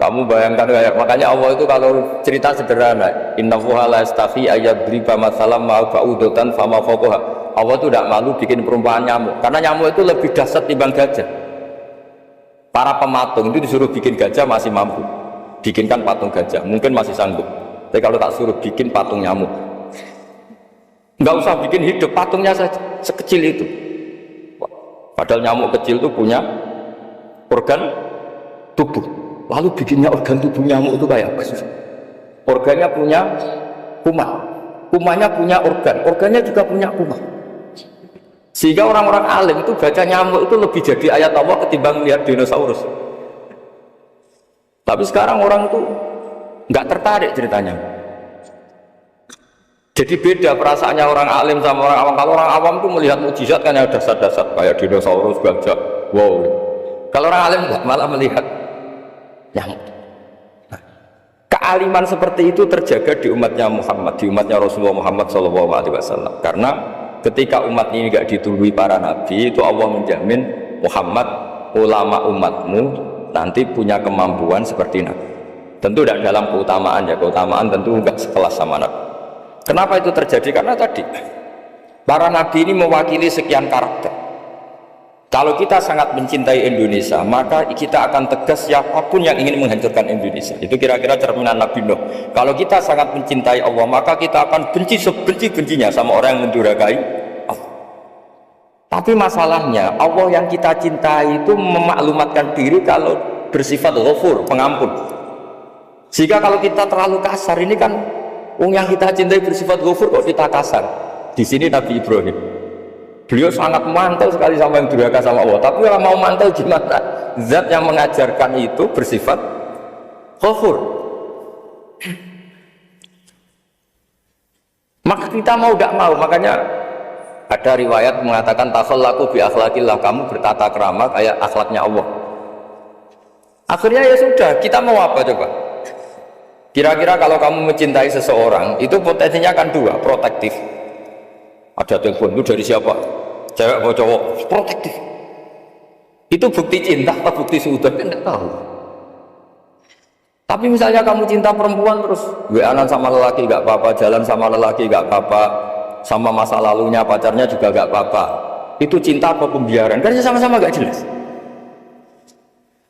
Kamu bayangkan kayak, makanya Allah itu kalau cerita sederhana, innallaha la yastahi ayyadriba mathalam ma ba'udatan fama fawqaha. Allah itu tidak malu bikin perumpamaan nyamuk, karena nyamuk itu lebih dahsyat timbang gajah. Para pematung itu disuruh bikin gajah masih mampu, bikinkan patung gajah mungkin masih sanggup. Tapi kalau tak suruh bikin patung nyamuk, nggak usah bikin hidup, patungnya saja sekecil itu. Padahal nyamuk kecil itu punya organ tubuh, lalu bikinnya organ tubuh nyamuk itu kayak apa? Organnya punya kuman, kumannya punya organ, organnya juga punya kuman. Sehingga orang-orang alim itu baca nyamuk itu lebih jadi ayat Allah ketimbang lihat dinosaurus. Tapi sekarang orang itu nggak tertarik ceritanya. Jadi beda perasaannya orang alim sama orang awam. Kalau orang awam itu melihat mukjizat kan yang dasar-dasar kayak dinosaurus, gajah, wow. Kalau orang alim malah melihat nyamuk. Nah, kealiman seperti itu terjaga di umatnya Muhammad, di umatnya Rasulullah Muhammad SAW. Karena ketika umat ini tidak ditului para nabi, itu Allah menjamin Muhammad, ulama umatmu nanti punya kemampuan seperti nabi. Tentu tidak dalam keutamaan ya, keutamaan tentu enggak sekelas sama nabi. Kenapa itu terjadi? Karena tadi para nabi ini mewakili sekian karakter. Kalau kita sangat mencintai Indonesia, maka kita akan tegas siapapun yang ingin menghancurkan Indonesia. Itu kira-kira cerminan Nabi Nuh. Kalau kita sangat mencintai Allah, maka kita akan benci sebenci-bencinya sama orang yang mendurhakai Allah. Tapi masalahnya, Allah yang kita cintai itu memaklumatkan diri kalau bersifat ghafur, pengampun. Sehingga kalau kita terlalu kasar, ini kan yang kita cintai bersifat ghafur kok kita kasar. Di sini Nabi Ibrahim, beliau sangat mantel sekali sama yang durhaka sama Allah. Tapi kalau mau mantel gimana? Zat yang mengajarkan itu bersifat ghafur. Maka kita mau tidak mau, makanya ada riwayat mengatakan takhallaku bi akhlaqillah, kamu bertata krama kayak akhlaknya Allah. Akhirnya ya sudah, kita mau apa coba? Kira-kira kalau kamu mencintai seseorang, itu potensinya kan dua, protektif. Ada telepon itu dari siapa? Cewek atau cowok? Protektif. Itu bukti cinta atau bukti suudon? Kan tidak tahu. Tapi misalnya kamu cinta perempuan terus WA-an sama lelaki gak apa-apa, jalan sama lelaki gak apa-apa, sama masa lalunya pacarnya juga gak apa-apa. Itu cinta apa pembiaran? Kan sama-sama gak jelas.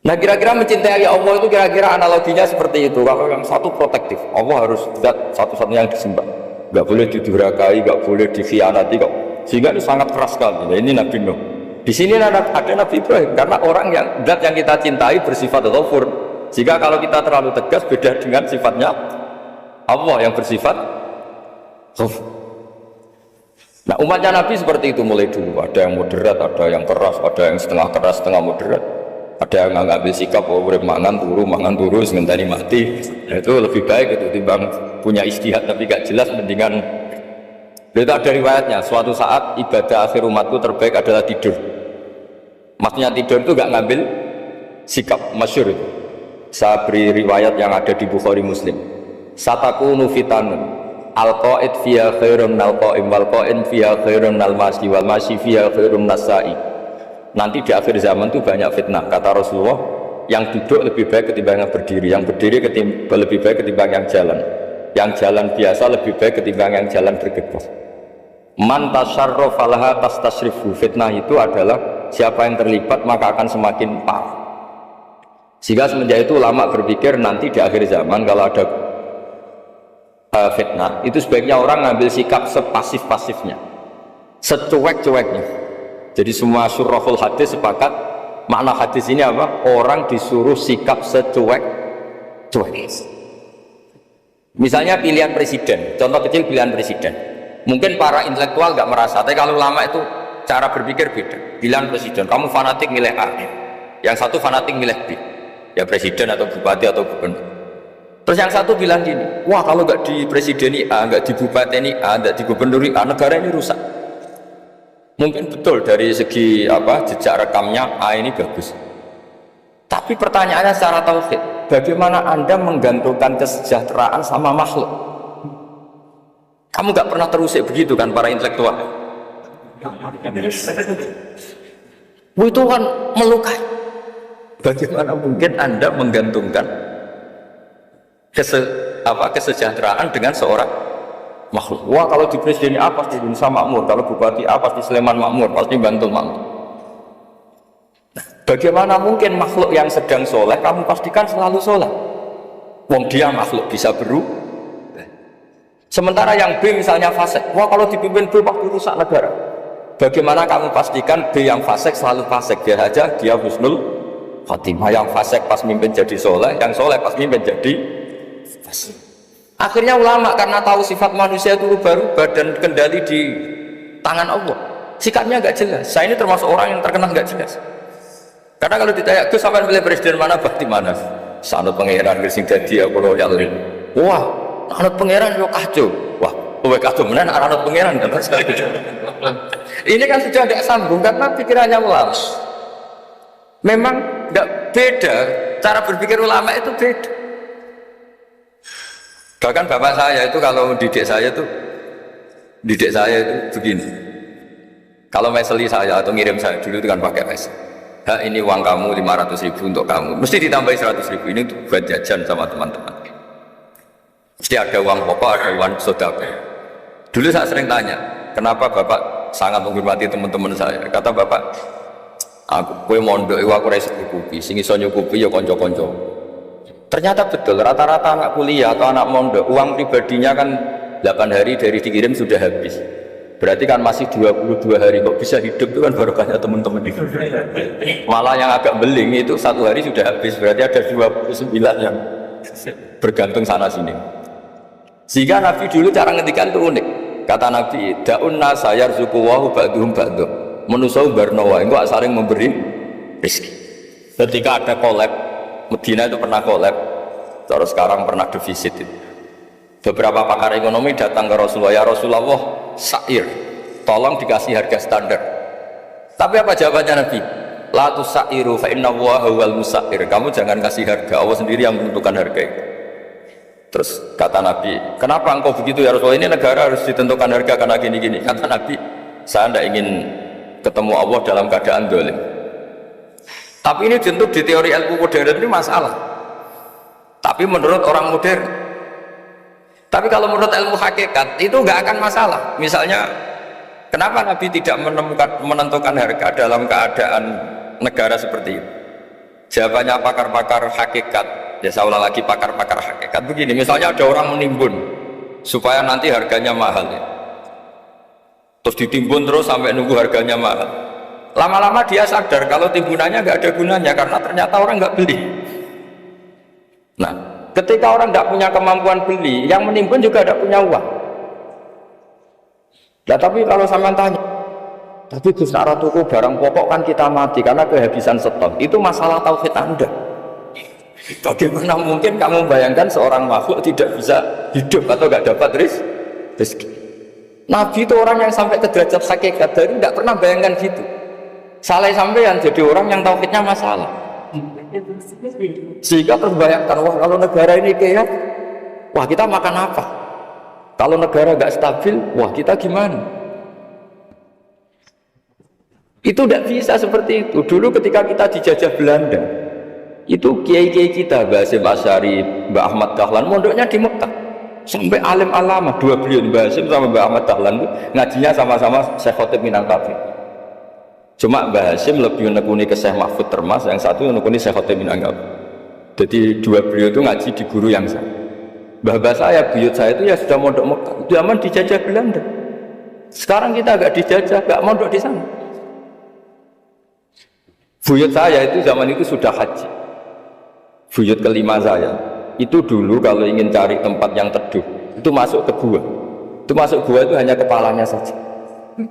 Nah kira-kira mencintai Allah itu kira-kira analoginya seperti itu. Kalau yang satu protektif, Allah harus zat satu-satunya yang disembah, nggak boleh didurhakai, nggak boleh dikhianati kok. Sehingga ini sangat keras sekali. Nah, ini Nabi Nuh. Di sini ada Nabi Ibrahim, karena orang yang zat yang kita cintai bersifat ghafur, Jika kalau kita terlalu tegas beda dengan sifatnya Allah yang bersifat khauf. Nah umatnya Nabi seperti itu mulai dulu. Ada yang moderat, ada yang keras, ada yang setengah keras, setengah moderat. Ada yang ngambil sikap, oh urip mangan turu, sementara mati. Nah, itu lebih baik itu timbang punya istihad tapi gak jelas, mendingan. Itu ada riwayatnya, suatu saat ibadah akhir umatku terbaik adalah tidur. Maksudnya tidur itu gak ngambil sikap, masyhur itu. Saya beri riwayat yang ada di Bukhari Muslim. Satakunu fitanun al-qa'id fiha khairun nal qa'im wal qa'in fiha khairun nal masi wal masi fiha khairun nasai. Nanti di akhir zaman itu banyak fitnah, kata Rasulullah. Yang duduk lebih baik ketimbang yang berdiri, yang berdiri lebih baik ketimbang yang jalan biasa lebih baik ketimbang yang jalan bergegas. Man tasyarrafa laha tastasrifu. Fitnah itu adalah siapa yang terlibat maka akan semakin parah. Sehingga semenjak itu ulama berpikir nanti di akhir zaman kalau ada fitnah itu sebaiknya orang ngambil sikap sepasif-pasifnya, secuek-cueknya. Jadi semua syurahul hadis sepakat makna hadis ini apa? Orang disuruh sikap secuek-cuek. Misalnya pilihan presiden, contoh kecil pilihan presiden. Mungkin para intelektual nggak merasa, tapi kalau ulama itu cara berpikir beda. Pilihan presiden, kamu fanatik milih A, yang satu fanatik milih B, ya presiden atau bupati atau gubernur. Terus yang satu bilang gini, wah kalau nggak di presideni A, nggak di bupati A, nggak di gubernur A, negara ini rusak. Mungkin betul dari segi jejak rekamnya A ini bagus. Tapi pertanyaannya secara tauhid, bagaimana Anda menggantungkan kesejahteraan sama makhluk? Kamu gak pernah terusik begitu kan para intelektual? Itu kan melukai. Bagaimana mungkin Anda menggantungkan kesejahteraan dengan seorang makhluk? Wah kalau di presiden A pasti Indonesia makmur, kalau bupati A pasti Sleman makmur, pasti Bantul makmur. Nah, bagaimana mungkin makhluk yang sedang soleh kamu pastikan selalu soleh? Wong dia makhluk bisa berubah. Sementara yang B misalnya fasik, wah kalau dipimpin B pasti rusak negara. Bagaimana kamu pastikan B yang fasik selalu fasik? Dia saja dia husnul khotimah, yang fasik pas mimpin jadi soleh, yang soleh pas mimpin jadi fasik. Akhirnya ulama karena tahu sifat manusia itu rubah-rubah dan kendali di tangan Allah, sikapnya nggak jelas. Saya ini termasuk orang yang terkenal nggak jelas. Karena kalau ditanya, Gus sampai pilih presiden mana, bakti mana? Sanut pangeran sing dadi aku loyal. Wah, anut pangeran yo kacau. Wah, kowe kacau menan anut pangeran kan. Ini kan sudah tidak sambung karena pikirannya ulama. Memang nggak beda, cara berpikir ulama itu beda. Bahkan bapak saya itu kalau didik saya itu begini. Kalau meseli saya atau ngirim saya dulu itu kan pakai mesel. Ini uang kamu 500.000 untuk kamu. Mesti ditambahi 100.000 ini untuk buat jajan sama teman-teman. Mesti ada uang pokok, ada uang sodako. Dulu saya sering tanya, kenapa bapak sangat menghormati teman-teman saya? Kata bapak, aku kue mondok, aku rasa nyukupi, sing iso nyukupi ya konco-konco. Ternyata betul, rata-rata anak kuliah atau anak mondok, uang pribadinya kan 8 hari dari dikirim sudah habis. Berarti kan masih 22 hari, kok bisa hidup itu kan barokahnya teman-teman itu. Malah yang agak beling itu 1 hari sudah habis, berarti ada 29 yang bergantung sana sini. Sehingga Nabi dulu cara ngendikan itu unik. Kata Nabi, da'un nasa yarzuqu wahu ba'duhum ba'duh. Manusa barnawa, engko saling memberi rezeki. Ketika ada kolab, Medina itu pernah kolab, terus sekarang pernah defisit itu. Beberapa pakar ekonomi datang ke Rasulullah, ya Rasulullah, sa'ir, tolong dikasih harga standar. Tapi apa jawabannya Nabi? La tusa'iru fa inna Allaha huwal musa'ir. Kamu jangan kasih harga, Allah sendiri yang menentukan harga itu. Terus kata Nabi, kenapa engkau begitu ya Rasulullah? Ini negara harus ditentukan harga karena gini-gini. Kata Nabi, saya tidak ingin ketemu Allah dalam keadaan dolim. Tapi ini tentu di teori ilmu modern ini masalah. Tapi menurut orang modern. Tapi kalau menurut ilmu hakikat itu nggak akan masalah. Misalnya, kenapa Nabi tidak menentukan harga dalam keadaan negara seperti itu? Jawabannya pakar-pakar hakikat. Ya saya ulang lagi, pakar-pakar hakikat begini. Misalnya ada orang menimbun supaya nanti harganya mahal. Ya. Terus ditimbun terus sampai nunggu harganya mahal. Lama-lama dia sadar kalau timbunannya nggak ada gunanya karena ternyata orang nggak beli. Nah, ketika orang tidak punya kemampuan beli, yang menimbun juga tidak punya uang. Nah, tapi kalau sampean tanya, tapi Gus Nara tuku barang pokok kan kita mati karena kehabisan stok. Itu masalah tauhid Anda. Bagaimana mungkin kamu bayangkan seorang makhluk tidak bisa hidup atau nggak dapat rezeki? Nabi itu orang yang sampai ke derajat hakikat dari tidak pernah bayangkan gitu. Saleh sampean jadi orang yang tauhidnya masalah. Sehingga terbayangkan, wah kalau negara ini kayak, wah kita makan apa? Kalau negara nggak stabil, wah kita gimana? Itu tidak bisa seperti itu. Dulu ketika kita dijajah Belanda, itu kiai-kiai kita, Mbah Hasyim Asy'ari, Mbah Ahmad Dahlan, mondoknya di Mekah. Sampai alim alama, dua beliau, Mbah Hasyim sama Mbah Ahmad Dahlan itu ngajinya sama-sama Syekh Khotib Minangkabau. Cuma Mbah Hasyim lebih menekuni ke Syekh Mahfud Termas, yang satu menekuni Syekh Khotib Minangkabau. Jadi dua beliau itu ngaji di guru yang sama. Mbah saya, buyut saya itu ya sudah mondok Mekah, zaman dijajah Belanda. Sekarang kita agak dijajah, agak mondok di sana. Buyut saya itu zaman itu sudah haji. Buyut kelima saya itu dulu kalau ingin cari tempat yang teduh itu masuk ke gua. Itu masuk gua itu hanya kepalanya saja,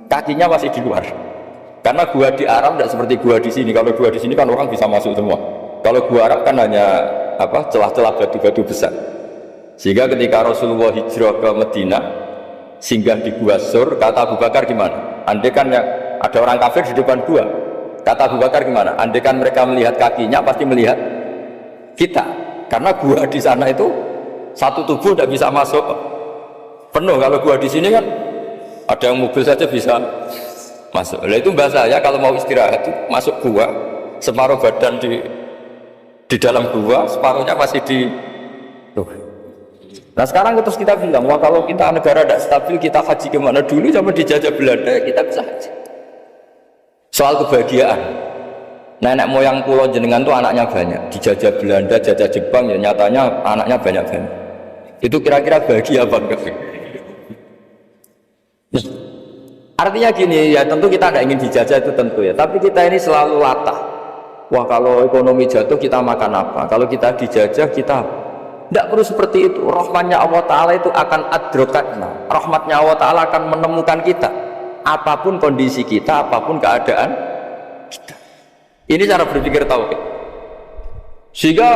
kakinya masih di luar. Karena gua di Arab tidak seperti gua di sini. Kalau gua di sini kan orang bisa masuk semua. Kalau gua Arab kan hanya celah-celah batu-batu besar. Sehingga ketika Rasulullah hijrah ke Madinah, singgah di Gua Sur, kata Abu Bakar gimana? Andai kan ada orang kafir di depan gua, kata Abu Bakar gimana? Andai kan mereka melihat kakinya pasti melihat kita. Karena gua di sana itu satu tubuh tidak bisa masuk penuh. Kalau gua di sini kan ada yang mobil saja bisa masuk. Nah, itu bahasa ya kalau mau istirahat itu masuk gua, separuh badan di dalam gua, separuhnya masih di tuh. Nah sekarang terus kita bilang, wah kalau kita negara tidak stabil kita haji kemana? Dulu sama dijajah Belanda kita bisa haji. Soal kebahagiaan, nenek moyang pulau jenengan tuh anaknya banyak, dijajah Belanda, jajah Jepang, ya nyatanya anaknya banyak-banyak. Itu kira-kira bahagia apa enggak? Artinya gini ya, tentu kita tidak ingin dijajah itu tentu ya, tapi kita ini selalu latah. Wah kalau ekonomi jatuh kita makan apa? Kalau kita dijajah kita tidak perlu seperti itu. Rahmatnya Allah Ta'ala itu akan adrokatna. Rahmatnya Allah Ta'ala akan menemukan kita apapun kondisi kita, apapun keadaan kita. Ini cara berpikir tauhid. Sehingga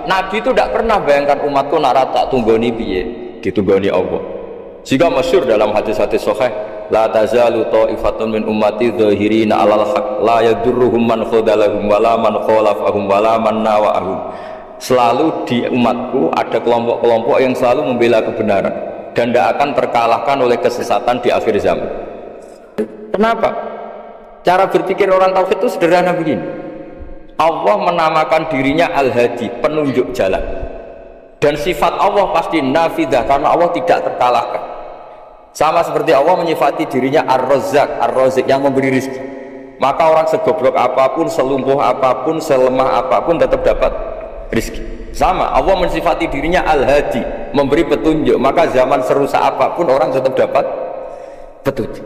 Nabi itu tidak pernah bayangkan umatku narata tunggoni piye, ditunggoni Allah. Sehingga masyhur dalam hadis-hadis sahih, la tazalu ta'ifatun min ummati dzahirina 'alal haq la yadurruhum man khadalahum wala man khalafahum wala man nawa'ahum. Selalu di umatku ada kelompok-kelompok yang selalu membela kebenaran dan tidak akan terkalahkan oleh kesesatan di akhir zaman. Kenapa? Cara berpikir orang tauhid itu sederhana begini. Allah menamakan dirinya Al-Hadi, penunjuk jalan. Dan sifat Allah pasti nafidah karena Allah tidak terkalahkan. Sama seperti Allah menyifati dirinya Ar-Razzaq, Ar-Razik yang memberi rezeki. Maka orang segoblok apapun, selumpuh apapun, selemah apapun tetap dapat rezeki. Sama, Allah mensifati dirinya Al-Hadi, memberi petunjuk. Maka zaman serusak apapun orang tetap dapat petunjuk.